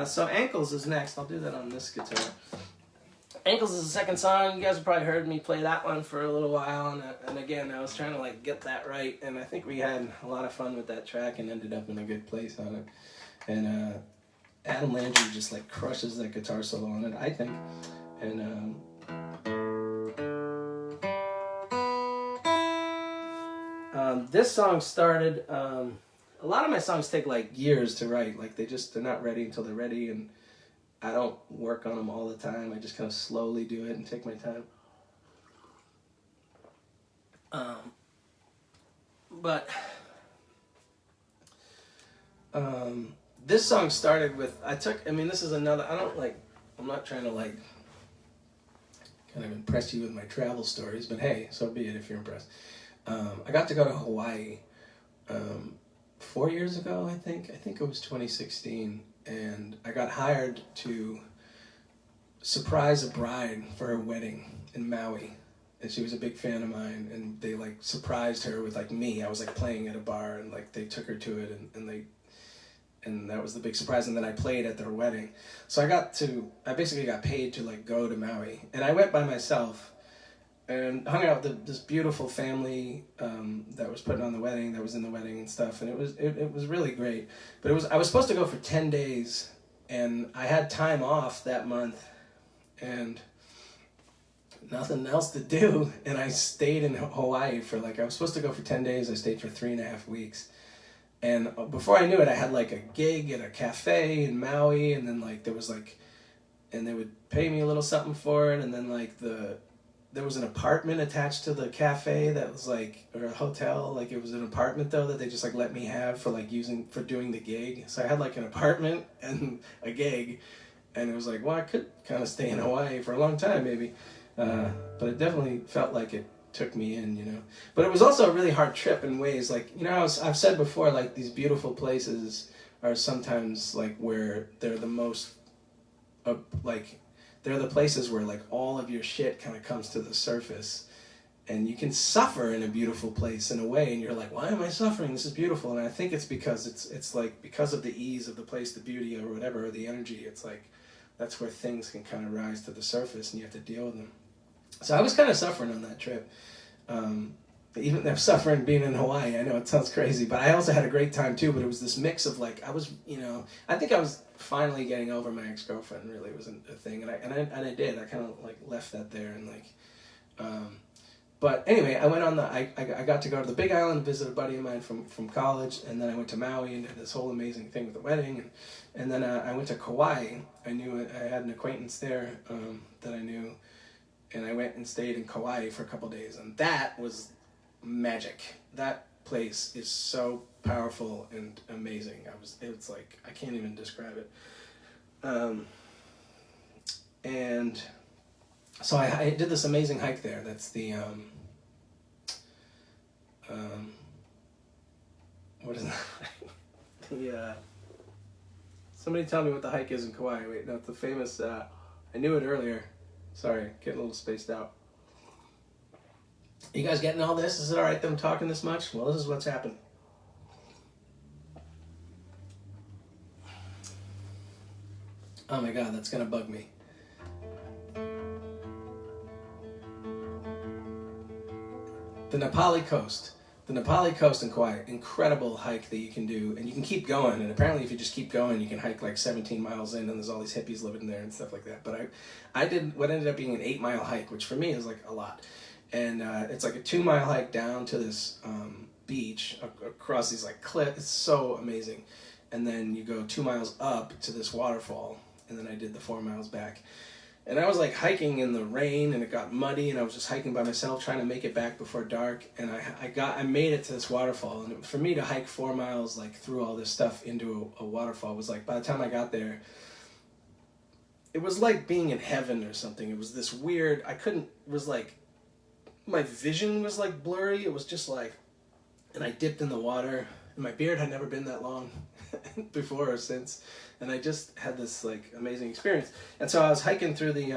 So Ankles is next. I'll do that on this guitar. Ankles is the second song. You guys have probably heard me play that one for a little while, and again, I was trying to like get that right, and I think we had a lot of fun with that track and ended up in a good place on it. And Adam Landry just like crushes that guitar solo on it, I think. And this song started. A lot of my songs take like years to write. Like they're not ready until they're ready, and I don't work on them all the time. I just kind of slowly do it and take my time. But this song started with, this is another, I'm not trying to like kind of impress you with my travel stories, but hey, so be it if you're impressed. I got to go to Hawaii 4 years ago, I think it was 2016, and I got hired to surprise a bride for her wedding in Maui, and she was a big fan of mine, and they like surprised her with like me. I was like playing at a bar, and like they took her to it, and that was the big surprise, and then I played at their wedding. So I basically got paid to like go to Maui, and I went by myself and hung out with this beautiful family that was putting on the wedding, that was in the wedding and stuff, and it was really great. But I was supposed to go for 10 days, and I had time off that month, and nothing else to do, and I stayed in Hawaii for I was supposed to go for 10 days, I stayed for 3.5 weeks. And before I knew it, I had like a gig at a cafe in Maui, and then like there was like, and they would pay me a little something for it, and then like there was an apartment attached to the cafe that was like, or a hotel, like it was an apartment though that they just like let me have for like for doing the gig. So I had like an apartment and a gig, and it was like, well, I could kind of stay in Hawaii for a long time maybe, but it definitely felt like it took me in, you know. But it was also a really hard trip in ways, like, you know, I've said before, like, these beautiful places are sometimes like where they're the most like, they're the places where like all of your shit kind of comes to the surface, and you can suffer in a beautiful place in a way, and you're like, why am I suffering? This is beautiful. And I think it's because it's like, because of the ease of the place, the beauty or whatever, or the energy, it's like that's where things can kind of rise to the surface and you have to deal with them. So I was kind of suffering on that trip. Even I'm suffering being in Hawaii. I know it sounds crazy, but I also had a great time too. But it was this mix of like, I was, you know, I think I was finally getting over my ex-girlfriend. Really, was a thing, and I did. I kind of like left that there, and like, but anyway, I went on the. I got to go to the Big Island, visit a buddy of mine from college, and then I went to Maui and did this whole amazing thing with the wedding, and then I went to Kauai. I had an acquaintance there that I knew, and I went and stayed in Kauai for a couple days, and that was magic. That place is so powerful and amazing. It's like, I can't even describe it. And so I did this amazing hike there. That's the what is that? the somebody tell me what the hike is in Kauai. Wait, no, it's the famous I knew it earlier. Sorry, getting a little spaced out. You guys getting all this? Is it all right that I'm talking this much? Well, this is what's happened. Oh my God, that's gonna bug me. The Nepali Coast. The Nepali Coast in Kauai, incredible hike that you can do, and you can keep going, and apparently if you just keep going, you can hike like 17 miles in, and there's all these hippies living there and stuff like that. But I did what ended up being an 8-mile hike, which for me is like a lot. And it's like a 2-mile hike down to this beach, across these like cliffs. It's so amazing. And then you go 2 miles up to this waterfall, and then I did the 4 miles back. And I was like hiking in the rain, and it got muddy, and I was just hiking by myself trying to make it back before dark. And I made it to this waterfall, and for me to hike 4 miles like through all this stuff into a waterfall was like, by the time I got there, it was like being in heaven or something. It was this weird, it was like, my vision was like blurry. It was just like, and I dipped in the water, and my beard had never been that long before or since, and I just had this like amazing experience. And so I was hiking through that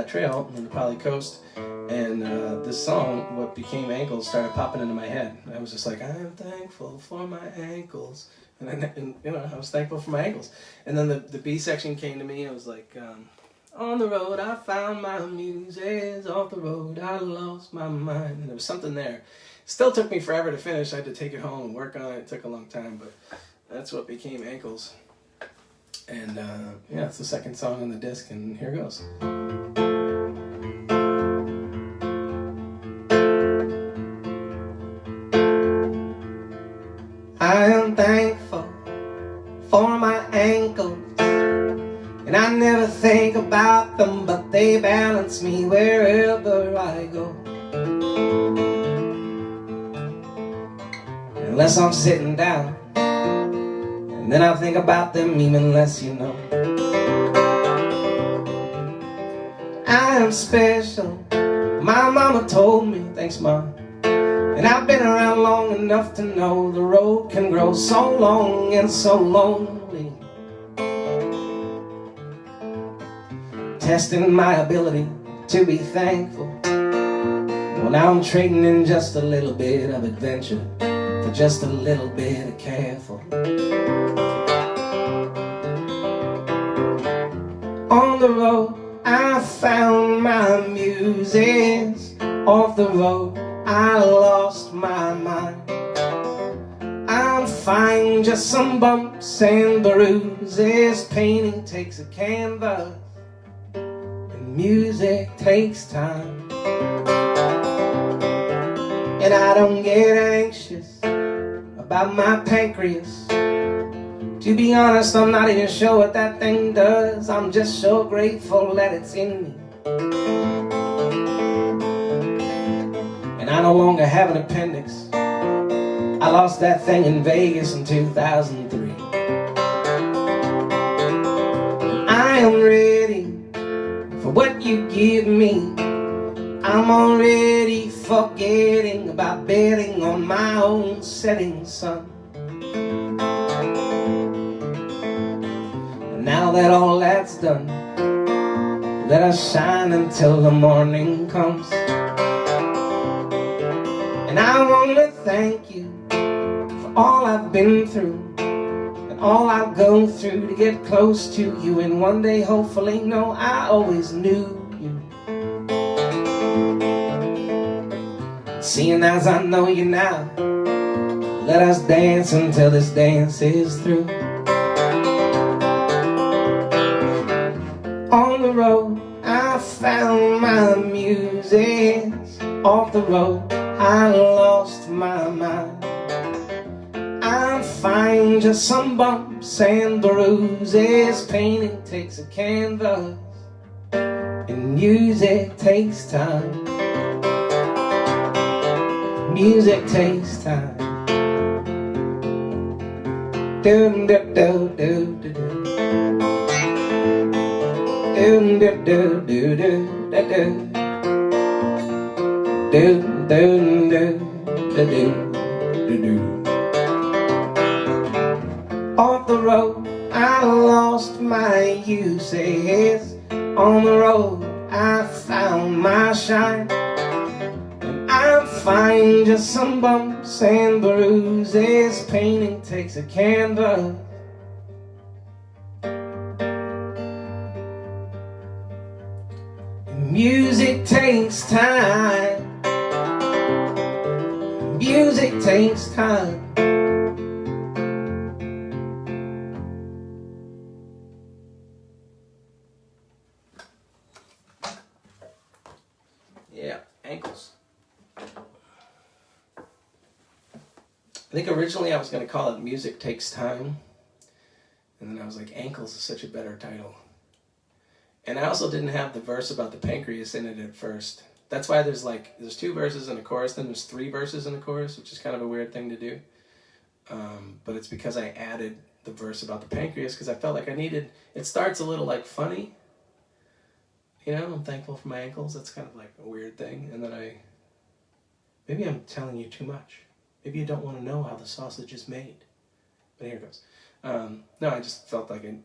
trail on the Nepali Coast, and this song, what became Ankles, started popping into my head. And I was just like, I am thankful for my ankles, and you know, I was thankful for my ankles. And then the B section came to me. It was like, on the road I found my muses, off the road I lost my mind. And there was something there. Still took me forever to finish. I had to take it home and work on it. It took a long time, but that's what became Ankles. And yeah, it's the second song on the disc, and here goes. I am thankful for my ankles, and I never think about them, but they balance me wherever I go. Unless I'm sitting down, and then I think about them even less, you know. I am special, my mama told me, thanks Mom. And I've been around long enough to know the road can grow so long and so lonely. Testing my ability to be thankful. Well, now I'm trading in just a little bit of adventure for just a little bit of careful. On the road I found my muses, off the road I lost my mind. I'm fine, just some bumps and bruises. Painting takes a canvas, and music takes time. And I don't get anxious about my pancreas. To be honest, I'm not even sure what that thing does. I'm just so grateful that it's in me. And I no longer have an appendix. I lost that thing in Vegas in 2003. I am ready for what you give me. I'm already forgetting about betting on my own setting sun. And now that all that's done, let us shine until the morning comes. And I want to thank you for all I've been through and all I'll go through to get close to you. And one day hopefully know I always knew you. Seeing as I know you now, let us dance until this dance is through. On the road I found my music. Off the road I lost my mind. I'm fine, just some bumps and bruises. Painting takes a canvas and music takes time. Music takes time. Do do do do do do. Do do do do do do. Do do do do do do. Off the road I lost my uses. On the road I found my shine. I'm fine, just some bumps and bruises. Painting takes a canvas. Music takes time. Music takes time. Yeah, ankles. I think originally I was going to call it Music Takes Time, and then I was like, Ankles is such a better title. And I also didn't have the verse about the pancreas in it at first. That's why there's 2 verses and a chorus, then there's 3 verses and a chorus, which is kind of a weird thing to do. But it's because I added the verse about the pancreas, because I felt like I needed, it starts a little like funny. You know, I'm thankful for my ankles. That's kind of like a weird thing. And then maybe I'm telling you too much. Maybe you don't want to know how the sausage is made. But here it goes. No, I just felt like they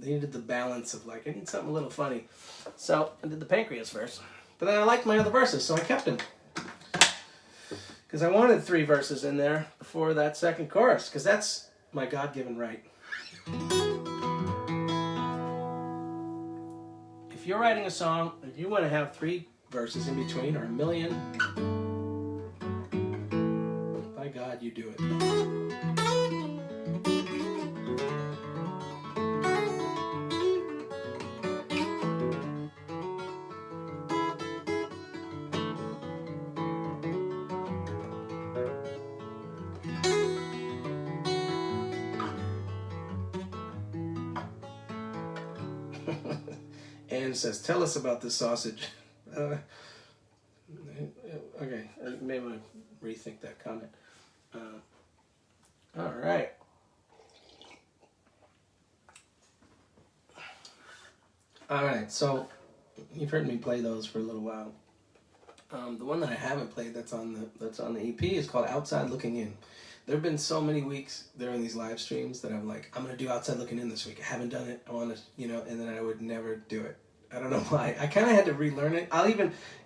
needed the balance of like, I need something a little funny. So I did the pancreas first. But then I liked my other verses, so I kept them. Because I wanted 3 verses in there before that second chorus, because that's my God-given right. If you're writing a song, if you want to have 3 verses in between, or 1 million, by God, you do it. Anne says, tell us about this sausage. Okay, maybe I'll rethink that comment. All right. All right, so you've heard me play those for a little while. The one that I haven't played that's on the EP is called Outside Looking In. There have been so many weeks during these live streams that I'm like, I'm going to do Outside Looking In this week. I haven't done it. I want to, and then I would never do it. I don't know why. I kind of had to relearn it.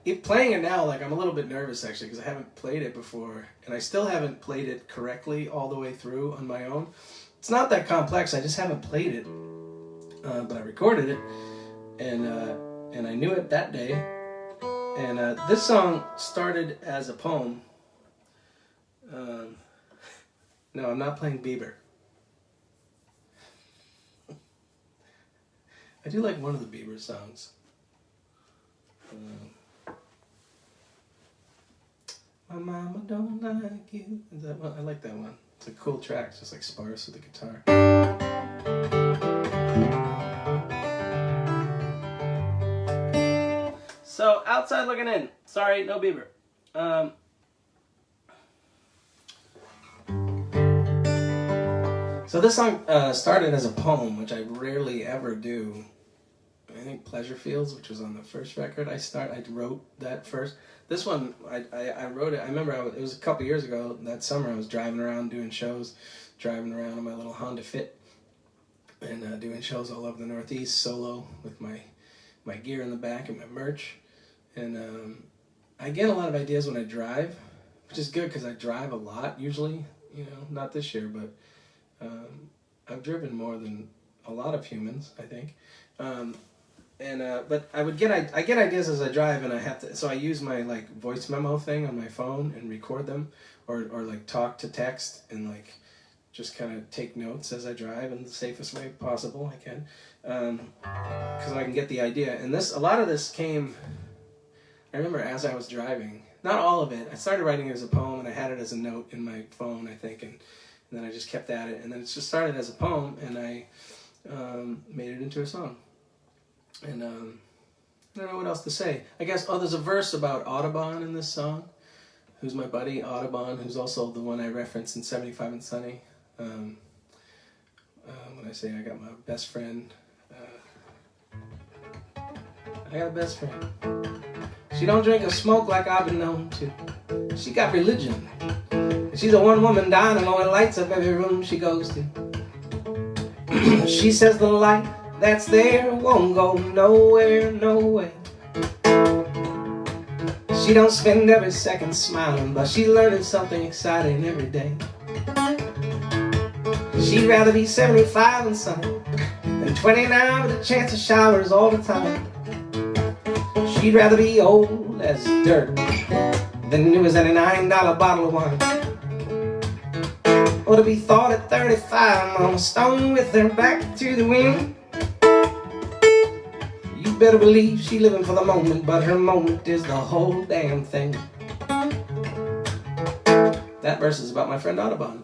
If playing it now, like I'm a little bit nervous actually because I haven't played it before. And I still haven't played it correctly all the way through on my own. It's not that complex. I just haven't played it. But I recorded it. And I knew it that day. And this song started as a poem. No, I'm not playing Bieber. I do like one of the Bieber songs. My mama don't like you. Is that one? I like that one. It's a cool track. It's just like sparse with the guitar. So, Outside Looking In. Sorry, no Bieber. So this song started as a poem, which I rarely ever do. think Pleasure Fields, which was on the first record I wrote that first. This one, I wrote it, I remember it was a couple years ago, that summer I was driving around doing shows, driving around in my little Honda Fit, and doing shows all over the Northeast, solo, with my gear in the back and my merch. And I get a lot of ideas when I drive, which is good because I drive a lot usually, not this year, but I've driven more than a lot of humans, I think. But I get ideas as I drive, and so I use my like voice memo thing on my phone and record them, or like talk to text and like just kind of take notes as I drive in the safest way possible I can, because I can get the idea. And a lot of this came, I remember as I was driving, not all of it. I started writing it as a poem, and I had it as a note in my phone, I think, and then I just kept at it, and then it just started as a poem, and I made it into a song. And I don't know what else to say. I guess, there's a verse about Audubon in this song, who's my buddy, Audubon, who's also the one I referenced in 75 and Sunny. When I say I got my best friend, I got a best friend. She don't drink or smoke like I've been known to. She got religion. She's a one-woman dynamo and lights up every room she goes to. She says the light that's there won't go nowhere, no way. She don't spend every second smiling, but she's learning something exciting every day. She'd rather be 75 and sunny than 29 with a chance of showers all the time. She'd rather be old as dirt than new as any $9 bottle of wine. Or to be thought at 35 on a stone with her back to the wind. You better believe she living for the moment, but her moment is the whole damn thing. That verse is about my friend Audubon,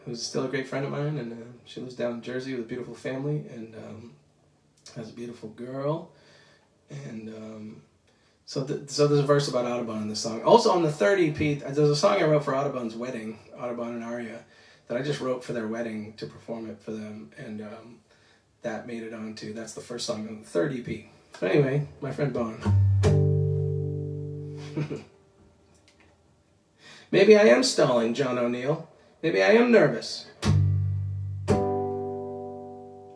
who's still a great friend of mine, and she lives down in Jersey with a beautiful family, and has a beautiful girl. And so there's a verse about Audubon in this song. Also on the third EP, there's a song I wrote for Audubon's wedding, Audubon and Aria, that I just wrote for their wedding to perform it for them, and that made it onto, that's the first song on the third EP. So anyway, my friend Bon. Maybe I am stalling, John O'Neill. Maybe I am nervous.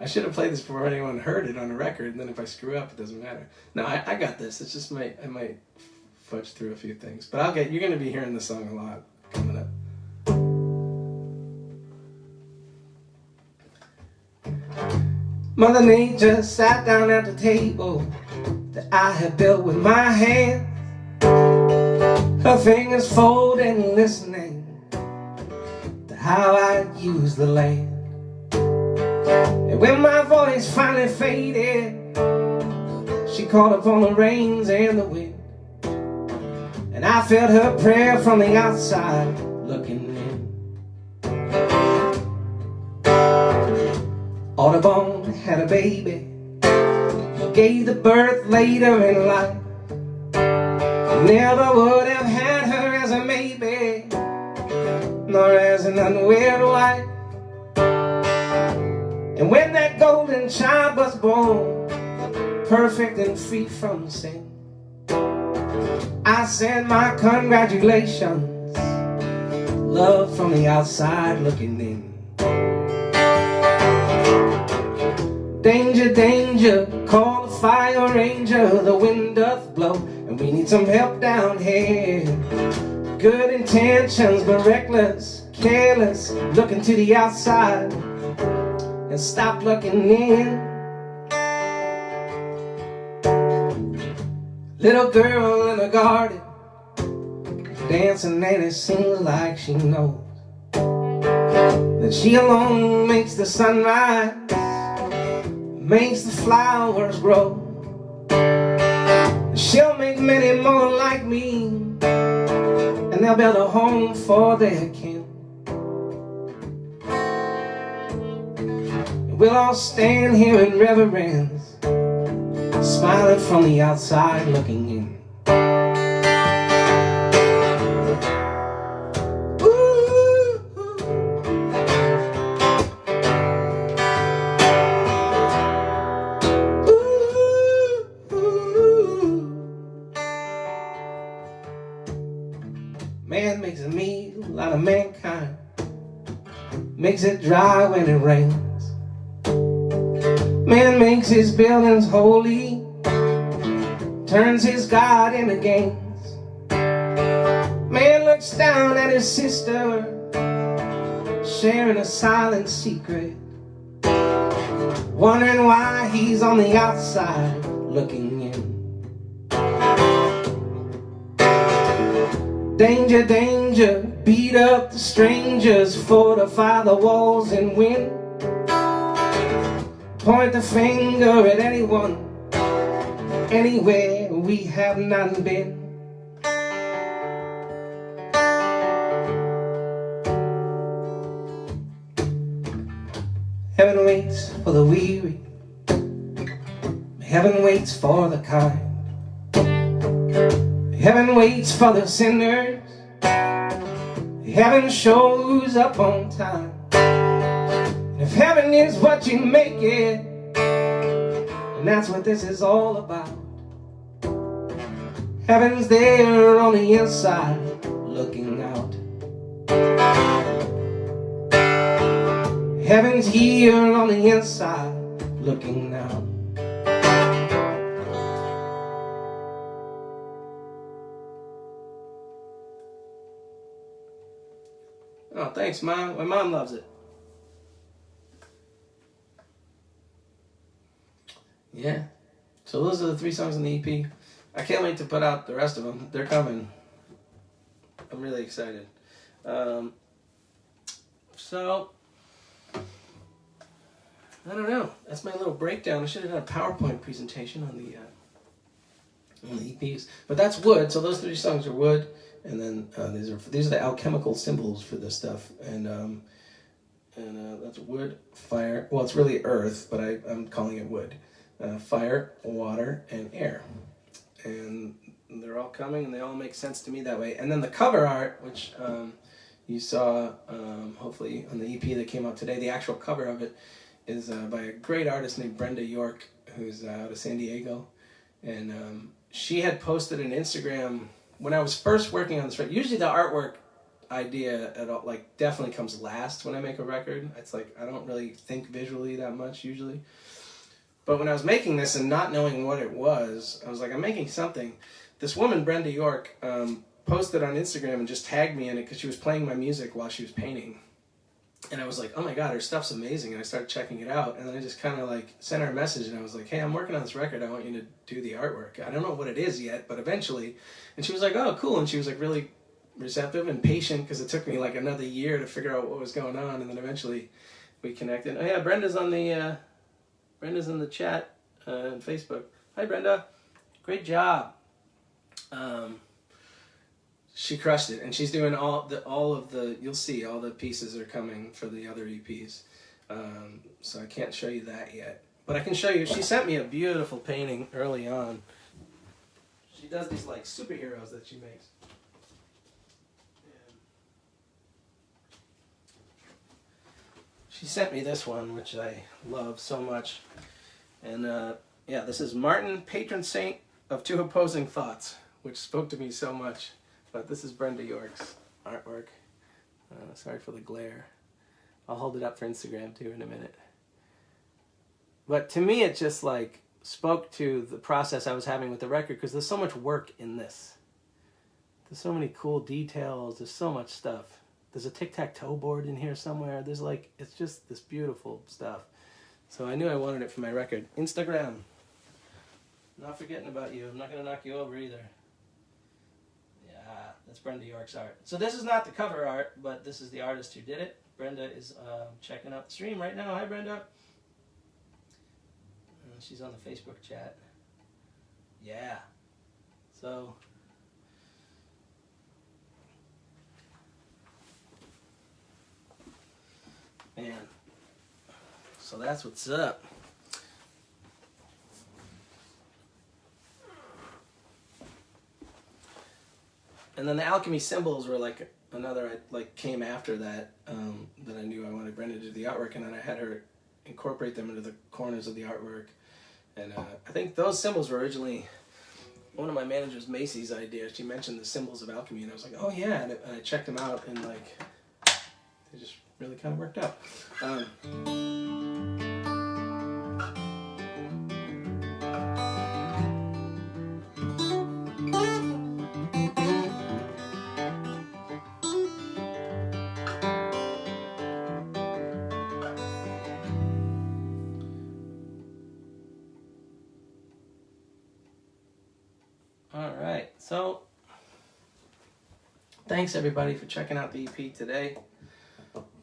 I should have played this before anyone heard it on a record, and then if I screw up, it doesn't matter. No, I got this. It's just I might fudge through a few things. But you're going to be hearing this song a lot coming up. Mother Nature sat down at the table that I had built with my hands. Her fingers folded, listening to how I use the land. And when my voice finally faded, she called upon the rains and the wind. And I felt her prayer from the outside looking in. Audubon had a baby, he gave the birth later in life. Never would have had her as a maybe, nor as an unwed wife. And when that golden child was born, perfect and free from sin, I send my congratulations, love from the outside looking in. Danger, danger, call the fire ranger, the wind doth blow, and we need some help down here. Good intentions, but reckless, careless, looking to the outside and stop looking in. Little girl in the garden, dancing, and it seems like she knows that she alone makes the sunrise, makes the flowers grow. She'll make many more like me, and they'll build a home for their kin. We'll all stand here in reverence, smiling from the outside looking in. makes it dry when it rains. Man makes his buildings holy, turns his God into gains. Man looks down at his sister, sharing a silent secret, wondering why he's on the outside looking in. Danger, danger, beat up the strangers, fortify the walls and win. Point the finger at anyone, anywhere we have not been. Heaven waits for the weary, heaven waits for the kind, heaven waits for the sinners, heaven shows up on time. And if heaven is what you make it, and that's what this is all about. Heaven's there on the inside, looking out. Heaven's here on the inside, looking out. Oh, thanks, Mom. My mom loves it. Yeah. So those are the 3 songs on the EP. I can't wait to put out the rest of them. They're coming. I'm really excited. So, I don't know. That's my little breakdown. I should have done a PowerPoint presentation on the EPs. But that's wood. So those 3 songs are wood. And then these are the alchemical symbols for this stuff. And that's wood, fire. Well, it's really earth, but I'm calling it wood. Fire, water, and air. And they're all coming, and they all make sense to me that way. And then the cover art, which you saw hopefully on the EP that came out today, the actual cover of it is by a great artist named Brenda York, who's out of San Diego. And she had posted an Instagram when I was first working on this record. Usually the artwork idea definitely comes last when I make a record. It's like I don't really think visually that much usually. But when I was making this and not knowing what it was, I was like, I'm making something. This woman, Brenda York, posted on Instagram and just tagged me in it because she was playing my music while she was painting. And I was like, oh my God, her stuff's amazing. And I started checking it out. And then I just kind of sent her a message and I was like, hey, I'm working on this record. I want you to do the artwork. I don't know what it is yet, but eventually. And she was like, oh, cool. And she was really receptive and patient because it took me another year to figure out what was going on. And then eventually we connected. Oh yeah, Brenda's in the chat on Facebook. Hi, Brenda. Great job. She crushed it, and she's doing all of the. You'll see all the pieces are coming for the other EPs. So I can't show you that yet, but I can show you. She sent me a beautiful painting early on. She does these superheroes that she makes. She sent me this one, which I love so much. And yeah, this is Martin, patron saint of 2 opposing thoughts, which spoke to me so much. But this is Brenda York's artwork. Sorry for the glare. I'll hold it up for Instagram too in a minute. But to me, it just spoke to the process I was having with the record because there's so much work in this. There's so many cool details. There's so much stuff. There's a tic-tac-toe board in here somewhere. There's it's just this beautiful stuff. So I knew I wanted it for my record. Instagram. Not forgetting about you. I'm not going to knock you over either. Yeah, that's Brenda York's art. So this is not the cover art, but this is the artist who did it. Brenda is checking out the stream right now. Hi, Brenda. She's on the Facebook chat. Yeah. So... man. So that's what's up. And then the alchemy symbols were another, came after that, that I knew I wanted Brenda to do the artwork, and then I had her incorporate them into the corners of the artwork. And I think those symbols were originally one of my managers, Macy's idea. She mentioned the symbols of alchemy, and I was like, oh yeah, and I checked them out, and they just really kind of worked out. All right, so thanks everybody for checking out the EP today.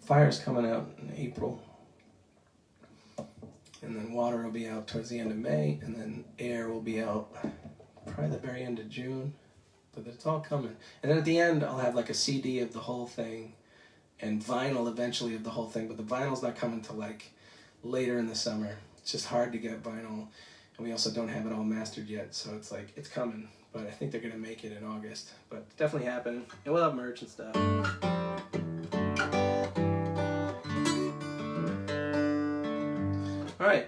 Fire's coming out in April, and then Water will be out towards the end of May, and then Air will be out probably the very end of June, but it's all coming. And then at the end I'll have like a CD of the whole thing and vinyl eventually of the whole thing, but the vinyl's not coming till like later in the summer. It's just hard to get vinyl, and we also don't have it all mastered yet, so it's like, it's coming, but I think they're gonna make it in August. But it's definitely happening, and we'll have merch and stuff. All right,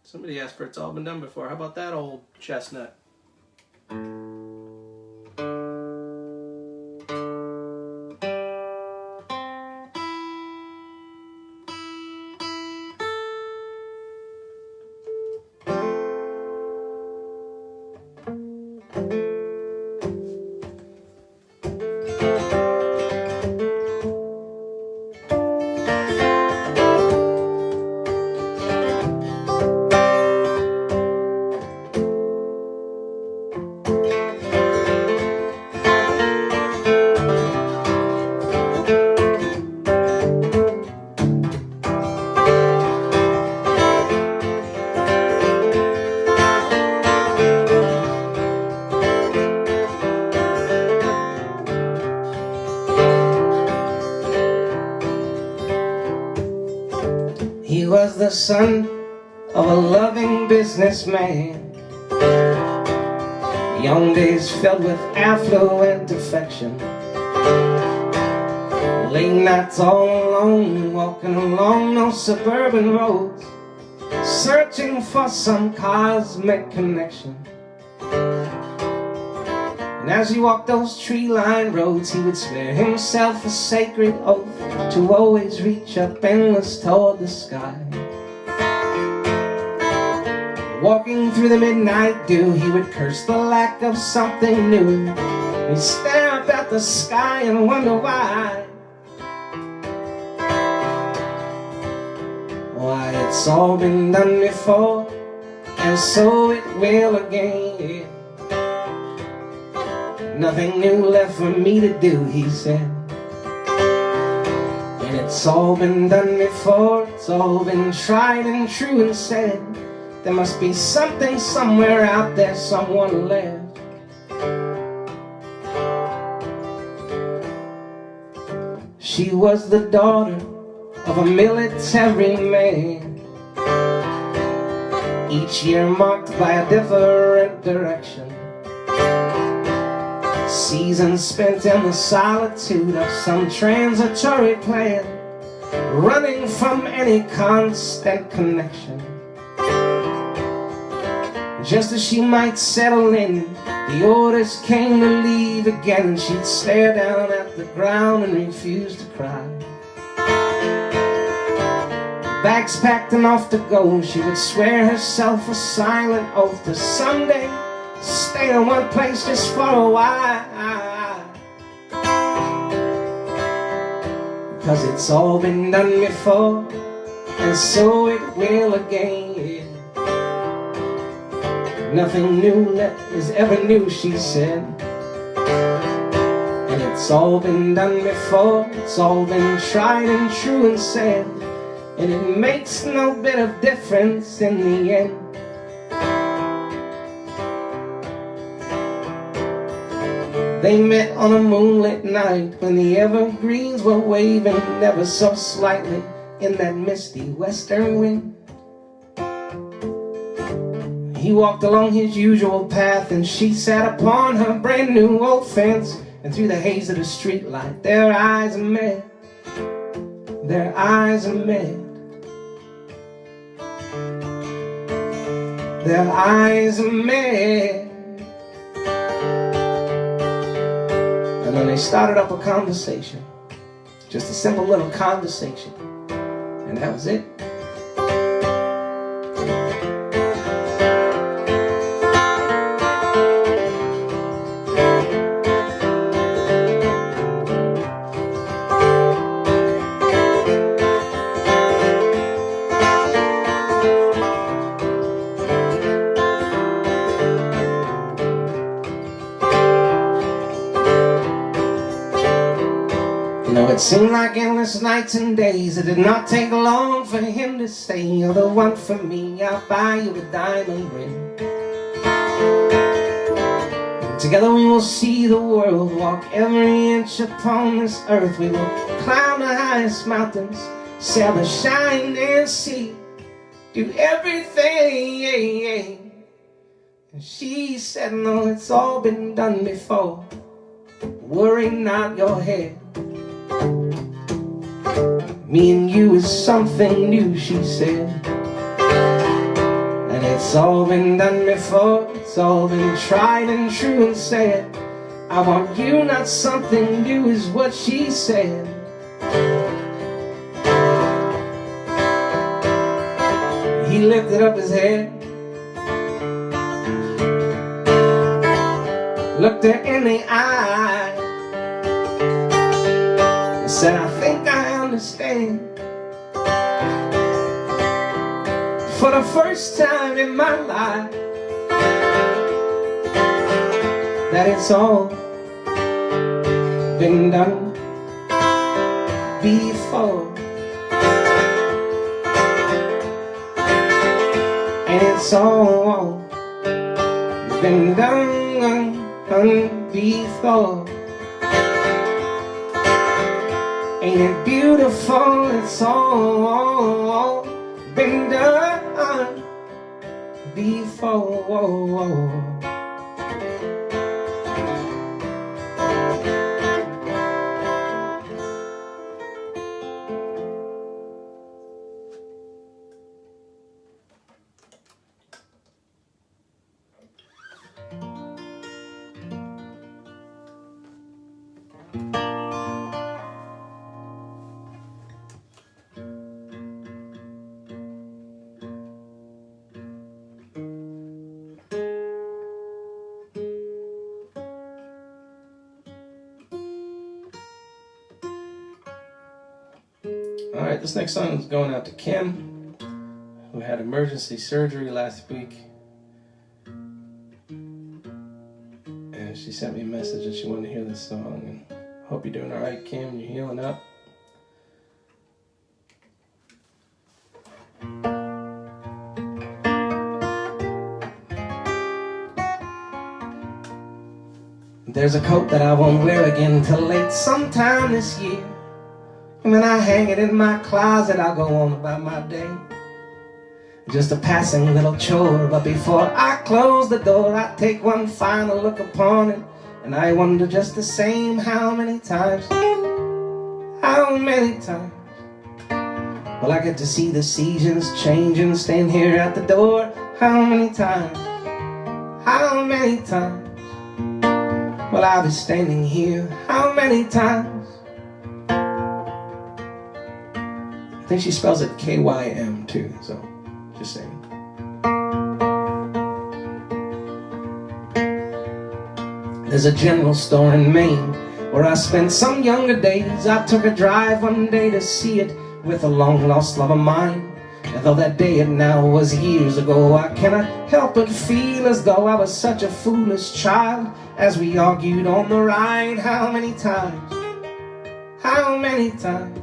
somebody asked for It's All Been Done Before. How about that old chestnut? He was the son of a loving businessman, young days filled with affluent affection, late nights all alone, walking along those suburban roads, searching for some cosmic connection. And as he walked those tree-lined roads, he would swear himself a sacred oath to always reach up endless toward the sky. Walking through the midnight dew, he would curse the lack of something new. He'd stare up at the sky and wonder why. Why, it's all been done before, and so it will again. Nothing new left for me to do, he said. And it's all been done before, it's all been tried and true and said. There must be something somewhere out there someone left. She was the daughter of a military man, each year marked by a different direction. Seasons spent in the solitude of some transitory plan, running from any constant connection. Just as she might settle in, the orders came to leave again, and she'd stare down at the ground and refuse to cry. Bags packed and off to go, she would swear herself a silent oath to someday stay in one place just for a while. Because it's all been done before, and so it will again. Nothing new is ever new, she said. And it's all been done before, it's all been tried and true and said. And it makes no bit of difference in the end. They met on a moonlit night when the evergreens were waving ever so slightly in that misty western wind. He walked along his usual path, and she sat upon her brand new old fence. And through the haze of the streetlight, their eyes met. Their eyes met. Their eyes met. And then they started up a conversation. Just a simple little conversation. And that was it. You know, it seemed like endless nights and days. It did not take long for him to say, "You're the one for me, I'll buy you a diamond ring. Together we will see the world, walk every inch upon this earth. We will climb the highest mountains, sail the shining sea, do everything." And she said, "No, it's all been done before. Worry not your head. Me and you is something new," she said. "And it's all been done before, it's all been tried and true and said. I want you, not something new," is what she said. He lifted up his head, looked her in the eye, and said, "I think I understand. For the first time in my life, that it's all been done before. And it's all been done before. Ain't it beautiful? It's all been done before." Alright, this next song is going out to Kim, who had emergency surgery last week. And she sent me a message that she wanted to hear this song. And hope you're doing alright, Kim. You're healing up. There's a coat that I won't wear again till late sometime this year. And when I hang it in my closet, I'll go on about my day. Just a passing little chore, but before I close the door, I take one final look upon it, and I wonder just the same, how many times? How many times? Well, I get to see the seasons changing, stand here at the door. How many times? How many times? Well, I'll be standing here. How many times? I think she spells it K-Y-M too, so just saying. There's a general store in Maine where I spent some younger days. I took a drive one day to see it with a long-lost love of mine. And though that day and now was years ago, I cannot help but feel as though I was such a foolish child as we argued on the ride. How many times? How many times?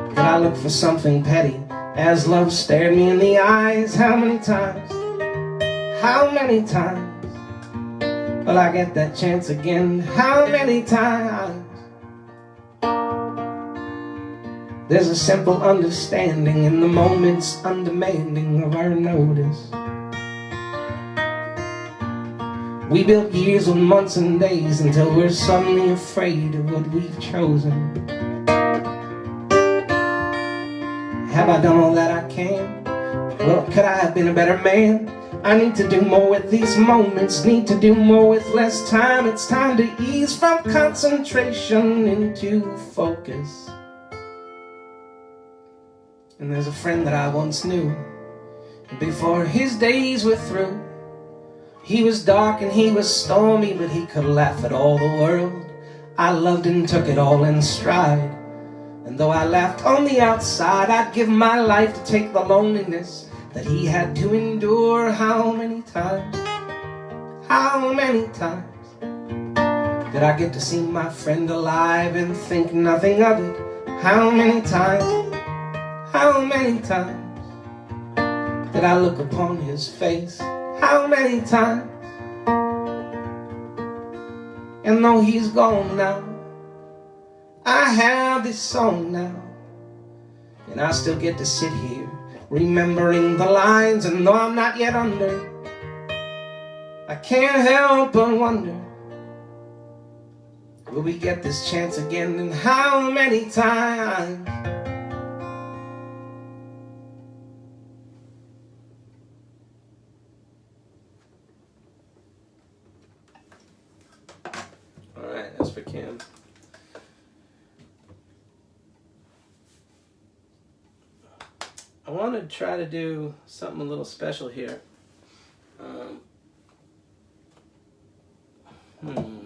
Did I look for something petty as love stared me in the eyes? How many times? How many times? Will I get that chance again? How many times? There's a simple understanding in the moments undemanding of our notice. We built years with months and days until we're suddenly afraid of what we've chosen. Have I done all that I can? Well, could I have been a better man? I need to do more with these moments, need to do more with less time. It's time to ease from concentration into focus. And there's a friend that I once knew, before his days were through. He was dark and he was stormy, but he could laugh at all the world. I loved and took it all in stride. And though I laughed on the outside, I'd give my life to take the loneliness that he had to endure. How many times did I get to see my friend alive and think nothing of it? How many times did I look upon his face? How many times? And though he's gone now, I have this song now, and I still get to sit here remembering the lines. And though I'm not yet under, I can't help but wonder, will we get this chance again, and how many times? Alright, that's for Kim. I want to try to do something a little special here. I don't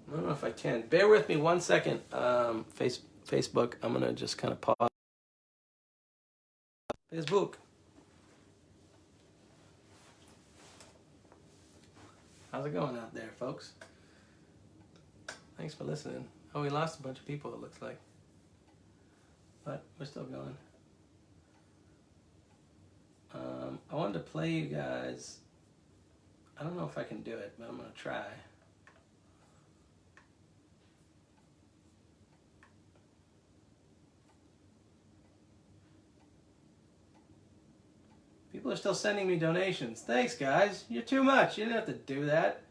know if I can. Bear with me 1 second. Facebook, I'm going to just kind of pause. Facebook. How's it going out there, folks? Thanks for listening. Oh, we lost a bunch of people, it looks like. But we're still going. I wanted to play you guys. I don't know if I can do it, but I'm going to try. People are still sending me donations. Thanks, guys. You're too much. You didn't have to do that.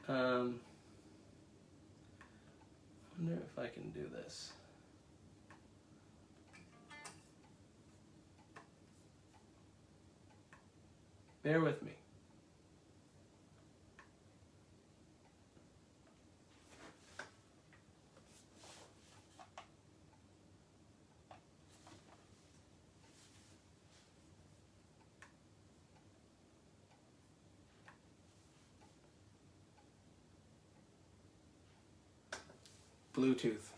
I wonder if I can do this. Bear with me. Bluetooth.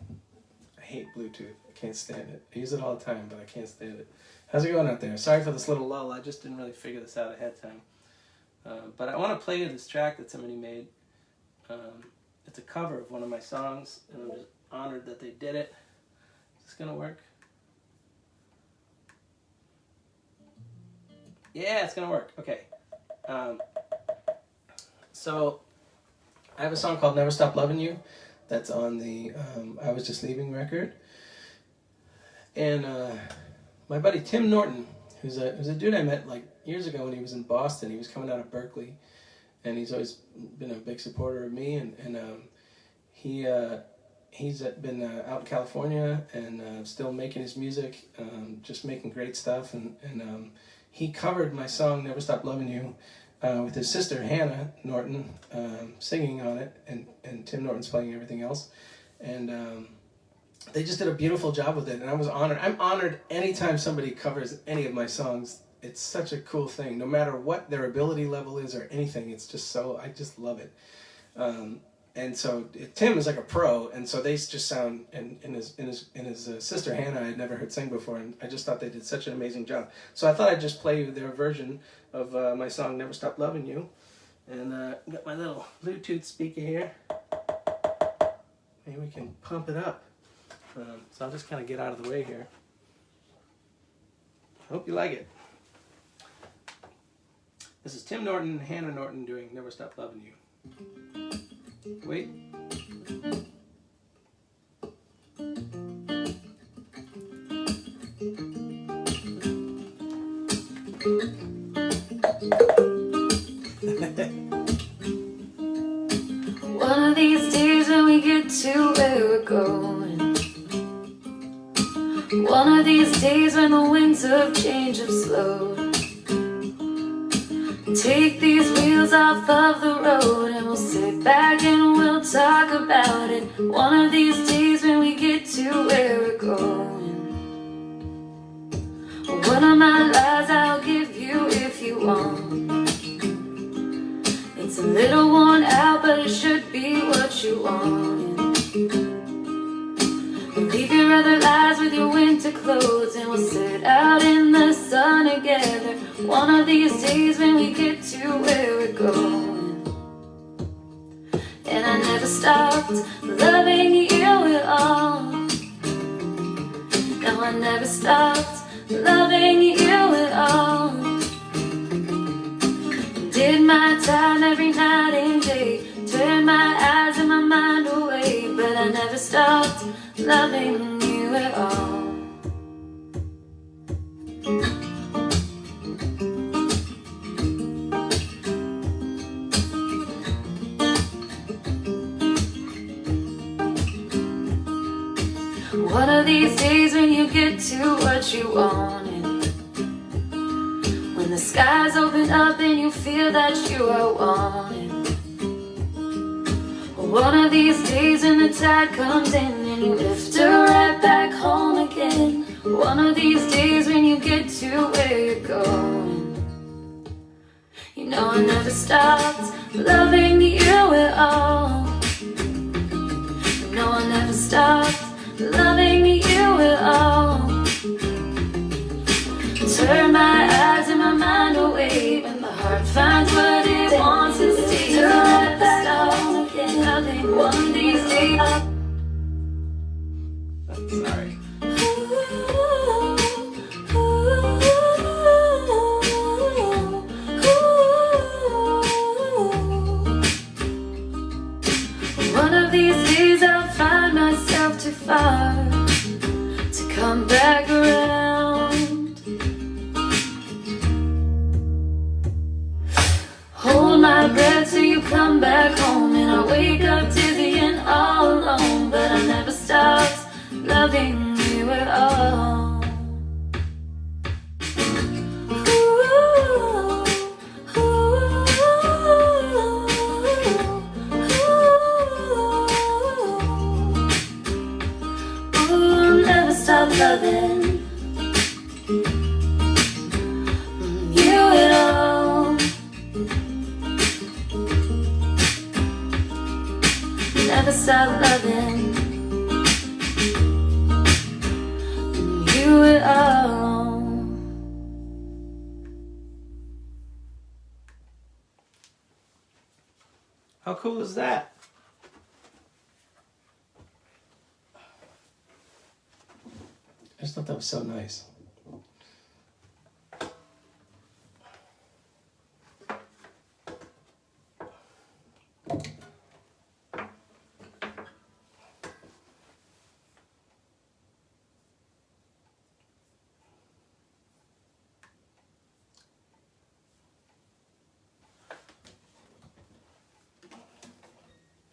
I hate Bluetooth. I can't stand it. I use it all the time, but I can't stand it. How's it going out there? Sorry for this little lull. I just didn't really figure this out ahead of time. But I want to play you this track that somebody made. It's a cover of one of my songs, and I'm just honored that they did it. Is this going to work? Yeah, it's going to work. Okay. So I have a song called Never Stop Loving You. That's on the I Was Just Leaving record. And my buddy Tim Norton, who's a dude I met like years ago when he was in Boston. He was coming out of Berkeley, and he's always been a big supporter of me. And he's been out in California and still making his music, just making great stuff. And he covered my song Never Stop Loving You with his sister Hannah Norton singing on it, and Tim Norton's playing everything else. And they just did a beautiful job with it, and I was honored. I'm honored anytime somebody covers any of my songs. It's such a cool thing, no matter what their ability level is or anything. It's just so, I just love it. And so Tim is like a pro, and so they just sound, and his sister Hannah I had never heard sing before, and I just thought they did such an amazing job. So I thought I'd just play you their version of my song Never Stop Loving You. And got my little Bluetooth speaker here. Maybe we can pump it up. So I'll just kind of get out of the way here. Hope you like it. This is Tim Norton and Hannah Norton doing Never Stop Loving You. Wait. One of these days when we get to where we're going, One of these days when the winds of change have slowed, take these wheels off of the road and we'll sit back and we'll talk about it. One of these days when we get to where we're going, one of my lies I'll give you if you want. It's a little worn out, but it should be what you want. Leave your other lies with your winter clothes and we'll sit out in the sun together. One of these days when we get to where we're going. And I never stopped loving you at all. No, I never stopped loving you at all. Did my time every night and day, turned my eyes and my mind away, but I never stopped loving you at all. One of these days when you get to what you wanted, when the skies open up and you feel that you are wanted. One of these days when the tide comes in and you lift her right back home again. One of these days when you get to where you're going. You know I never stopped loving you at all. No, I never stopped loving you at all. Turn my eyes and my mind away when the heart finds what it wants and stays right back home again. Loving one of these days. Sorry. One of these days I'll find myself too far to come back around. Hold my breath till you come back home, and I wake up dizzy and all alone. But I never stopped loving you at all. Stop loving you at all. Never stop loving you at all. How cool is that? I just thought that was so nice.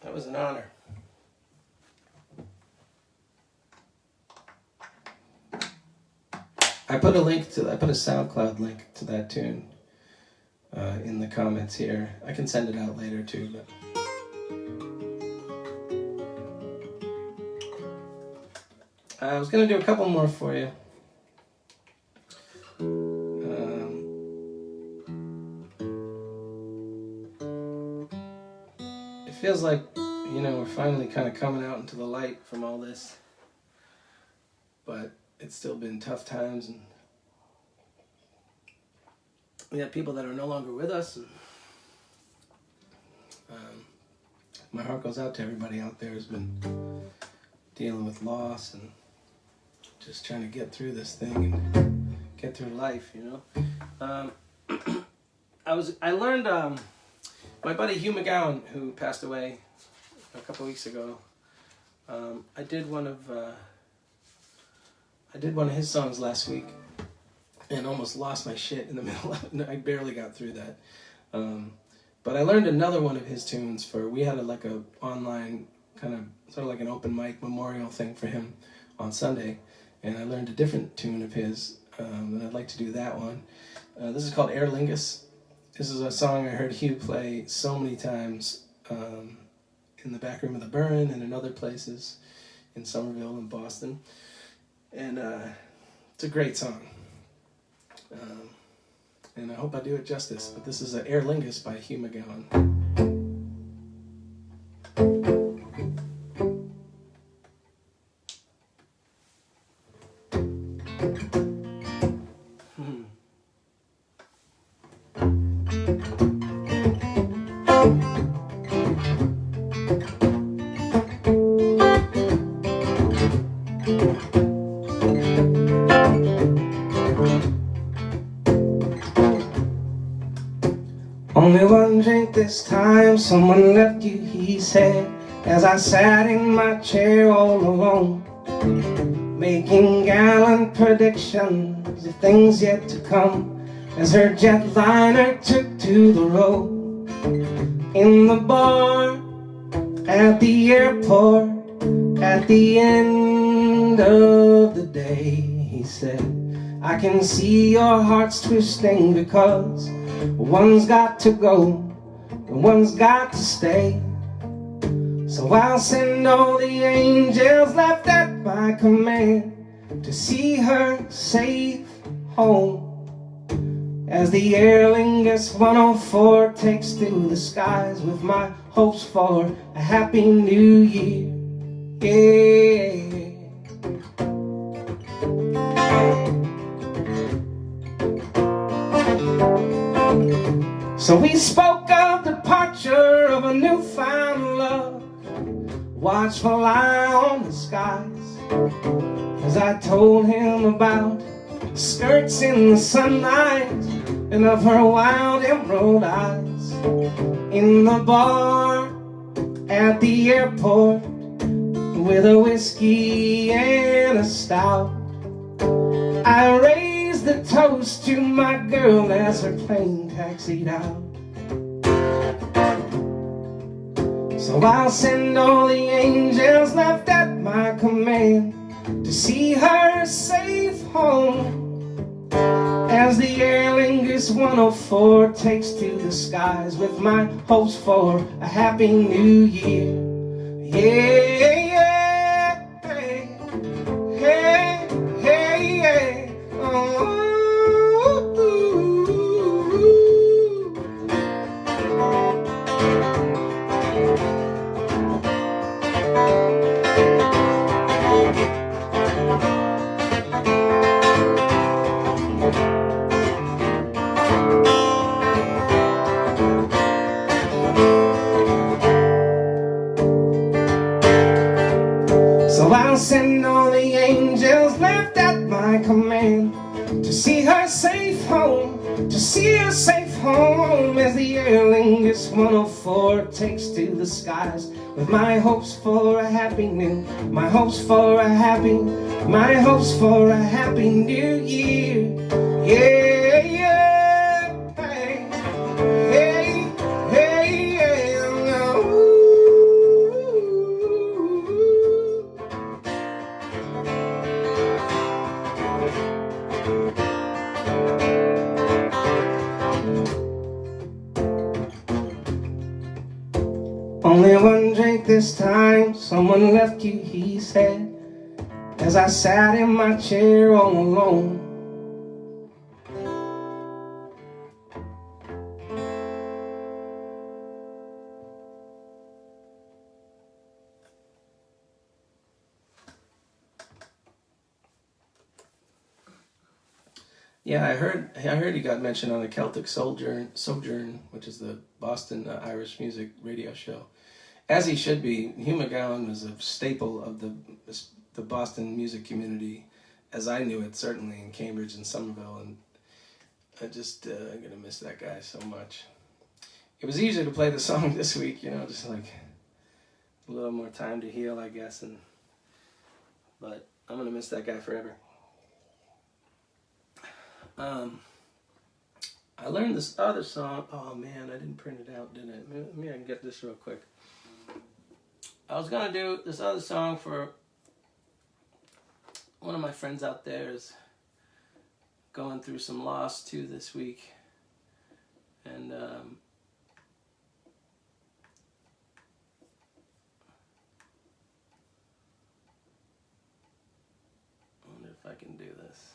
That was an honor. I put a SoundCloud link to that tune in the comments here. I can send it out later too, but I was gonna do a couple more for you. It feels like, we're finally kind of coming out into the light from all this, but it's still been tough times, and we have people that are no longer with us. And, my heart goes out to everybody out there who's been dealing with loss and just trying to get through this thing and get through life, I learned, my buddy Hugh McGowan, who passed away a couple weeks ago, I did one of his songs last week and almost lost my shit in the middle of it. I barely got through that. But I learned another one of his tunes we had a online kind of sort of like an open mic memorial thing for him on Sunday. and I learned a different tune of his, and I'd like to do that one. This is called Aer Lingus. This is a song I heard Hugh play so many times in the back room of the Burn and in other places in Somerville and Boston. And it's a great song. And I hope I do it justice. But this is Aer Lingus by Hugh McGowan. Only one drink this time, someone left you, he said, as I sat in my chair all alone, making gallant predictions of things yet to come, as her jetliner took to the road. In the bar, at the airport, at the end of the day, he said, I can see your heart's twisting because one's got to go, and one's got to stay. So I'll send all the angels left at my command to see her safe home, as the Aer Lingus 104 takes to the skies with my hopes for a happy new year. Yeah. So we spoke of departure, of a newfound love, watchful eye on the skies, as I told him about skirts in the sunlight and of her wild emerald eyes. In the bar, at the airport, with a whiskey and a stout, I raised the toast to my girl as her plane taxied out. So I'll send all the angels left at my command to see her safe home, as the Aer Lingus 104 takes to the skies with my hopes for a happy new year. Yeah, yeah, hey, hey, hey, hey, oh. So I'll send all the angels left at my command to see her safe home, to see her safe home, as the Aer Lingus 104 takes to the skies with my hopes for a happy new, my hopes for a happy, my hopes for a happy new year. Yeah, yeah, hey, hey, hey, hey, no. Only one drink this time, someone left you, he said, as I sat in my chair all alone. Yeah, I heard he got mentioned on the Celtic Sojourn, which is the Boston Irish music radio show. As he should be. Hugh McGowan was a staple of the Boston music community, as I knew it, certainly in Cambridge and Somerville, and I just I'm gonna miss that guy so much. It was easier to play the song this week, just like a little more time to heal, I guess, but I'm gonna miss that guy forever. I learned this other song. Oh man, I didn't print it out, did I? Maybe I can get this real quick. I was gonna do this other song for one of my friends out there is going through some loss too this week, and I wonder if I can do this.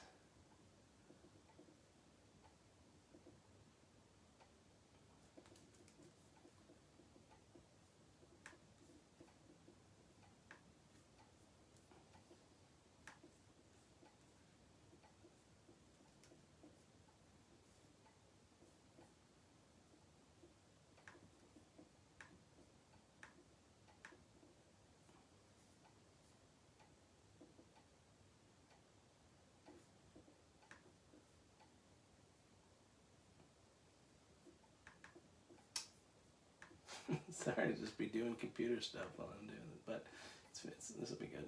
Sorry to just be doing computer stuff while I'm doing it, but this will be good.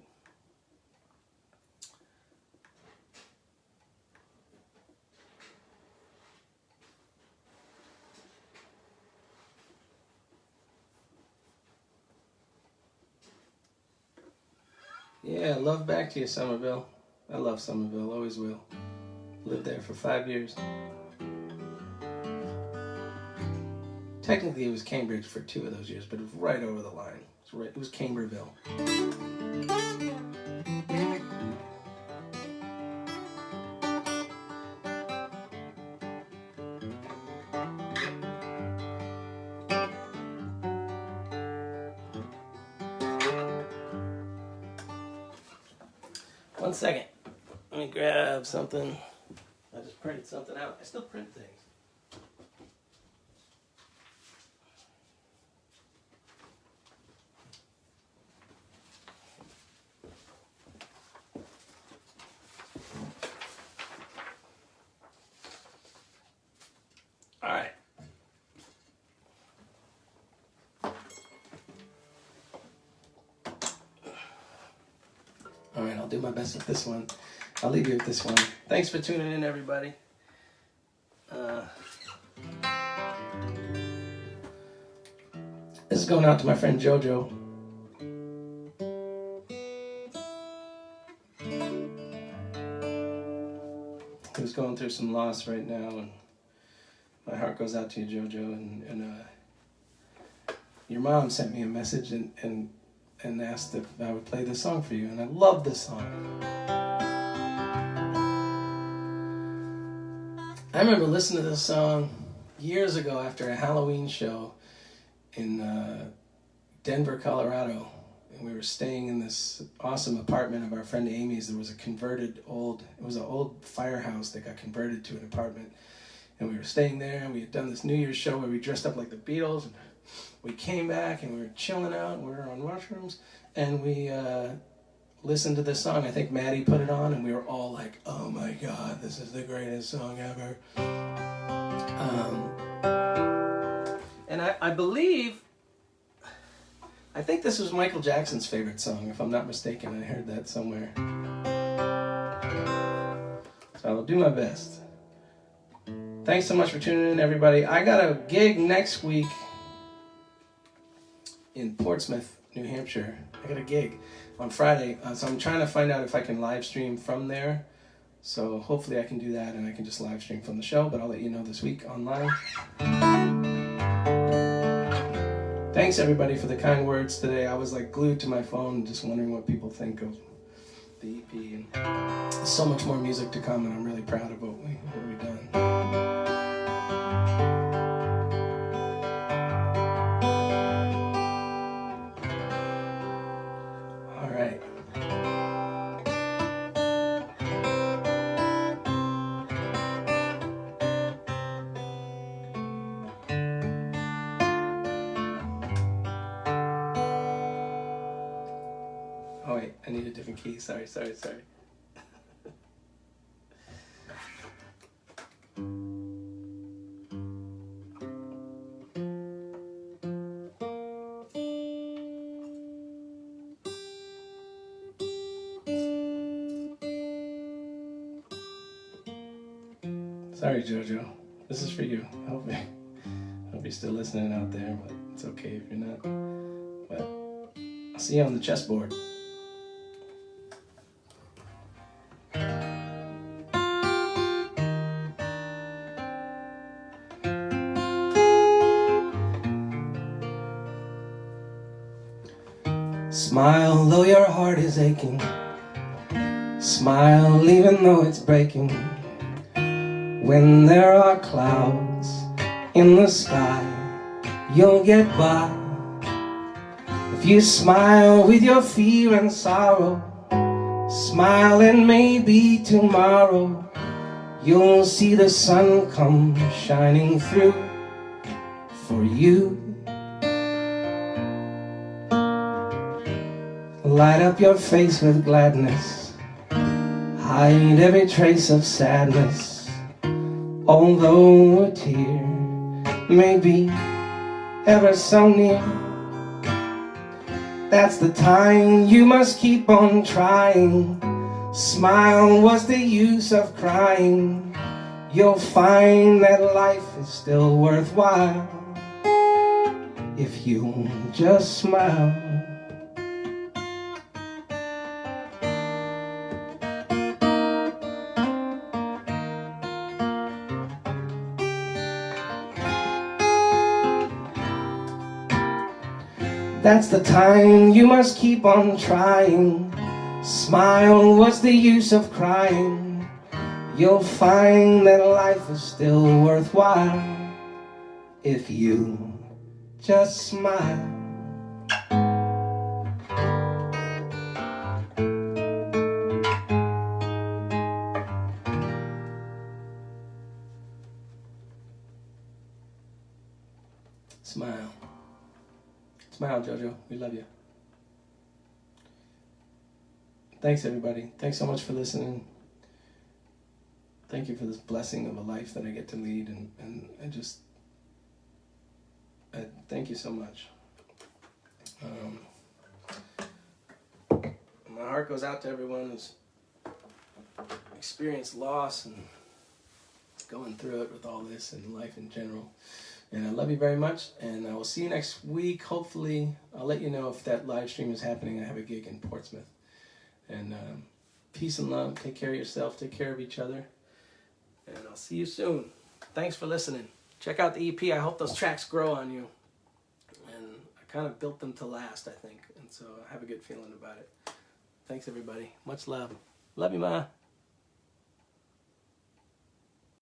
Yeah, love back to you, Somerville. I love Somerville, always will. Lived there for 5 years. Technically, it was Cambridge for 2 of those years, but it was right over the line. It was Camberville. One second. Let me grab something. I just printed something out. I still print things. All right. All right, I'll do my best with this one. I'll leave you with this one. Thanks for tuning in, everybody. This is going out to my friend Jojo. Who's going through some loss right now, and my heart goes out to you, Jojo. And your mom sent me a message and asked if I would play this song for you, and I love this song. I remember listening to this song years ago after a Halloween show in Denver, Colorado, and we were staying in this awesome apartment of our friend Amy's. There was it was an old firehouse that got converted to an apartment, and we were staying there, and we had done this New Year's show where we dressed up like the Beatles, and we came back, and we were chilling out, and we were on mushrooms, and we listened to this song. I think Maddie put it on, and we were all like, oh my God, this is the greatest song ever. And I think this was Michael Jackson's favorite song, if I'm not mistaken. I heard that somewhere. So I'll do my best. Thanks so much for tuning in, everybody. I got a gig next week in Portsmouth, New Hampshire. I got a gig on Friday, so I'm trying to find out if I can live stream from there. So hopefully I can do that, and I can just live stream from the show, but I'll let you know this week online. Thanks everybody for the kind words today. I was like glued to my phone, just wondering what people think of the EP, and there's so much more music to come, and I'm really proud of what we've done. All right. Oh wait, I need a different key. Sorry. Sorry, Jojo. This is for you. I hope you're still listening out there, but it's okay if you're not. But I'll see you on the chessboard. Smile though your heart is aching. Smile even though it's breaking. When there are clouds in the sky, you'll get by. If you smile with your fear and sorrow, smile and maybe tomorrow you'll see the sun come shining through for you. Light up your face with gladness, hide every trace of sadness. Although a tear may be ever so near, that's the time you must keep on trying. Smile, what's the use of crying? You'll find that life is still worthwhile if you just smile. That's the time you must keep on trying. Smile, what's the use of crying? You'll find that life is still worthwhile if you just smile. Smile. Smile, Jojo. We love you. Thanks, everybody. Thanks so much for listening. Thank you for this blessing of a life that I get to lead, and I thank you so much. My heart goes out to everyone who's experienced loss and going through it with all this and life in general. And I love you very much, and I will see you next week. Hopefully, I'll let you know if that live stream is happening. I have a gig in Portsmouth. And peace and love. Take care of yourself. Take care of each other. And I'll see you soon. Thanks for listening. Check out the EP. I hope those tracks grow on you. And I kind of built them to last, I think. And so I have a good feeling about it. Thanks, everybody. Much love. Love you, Ma.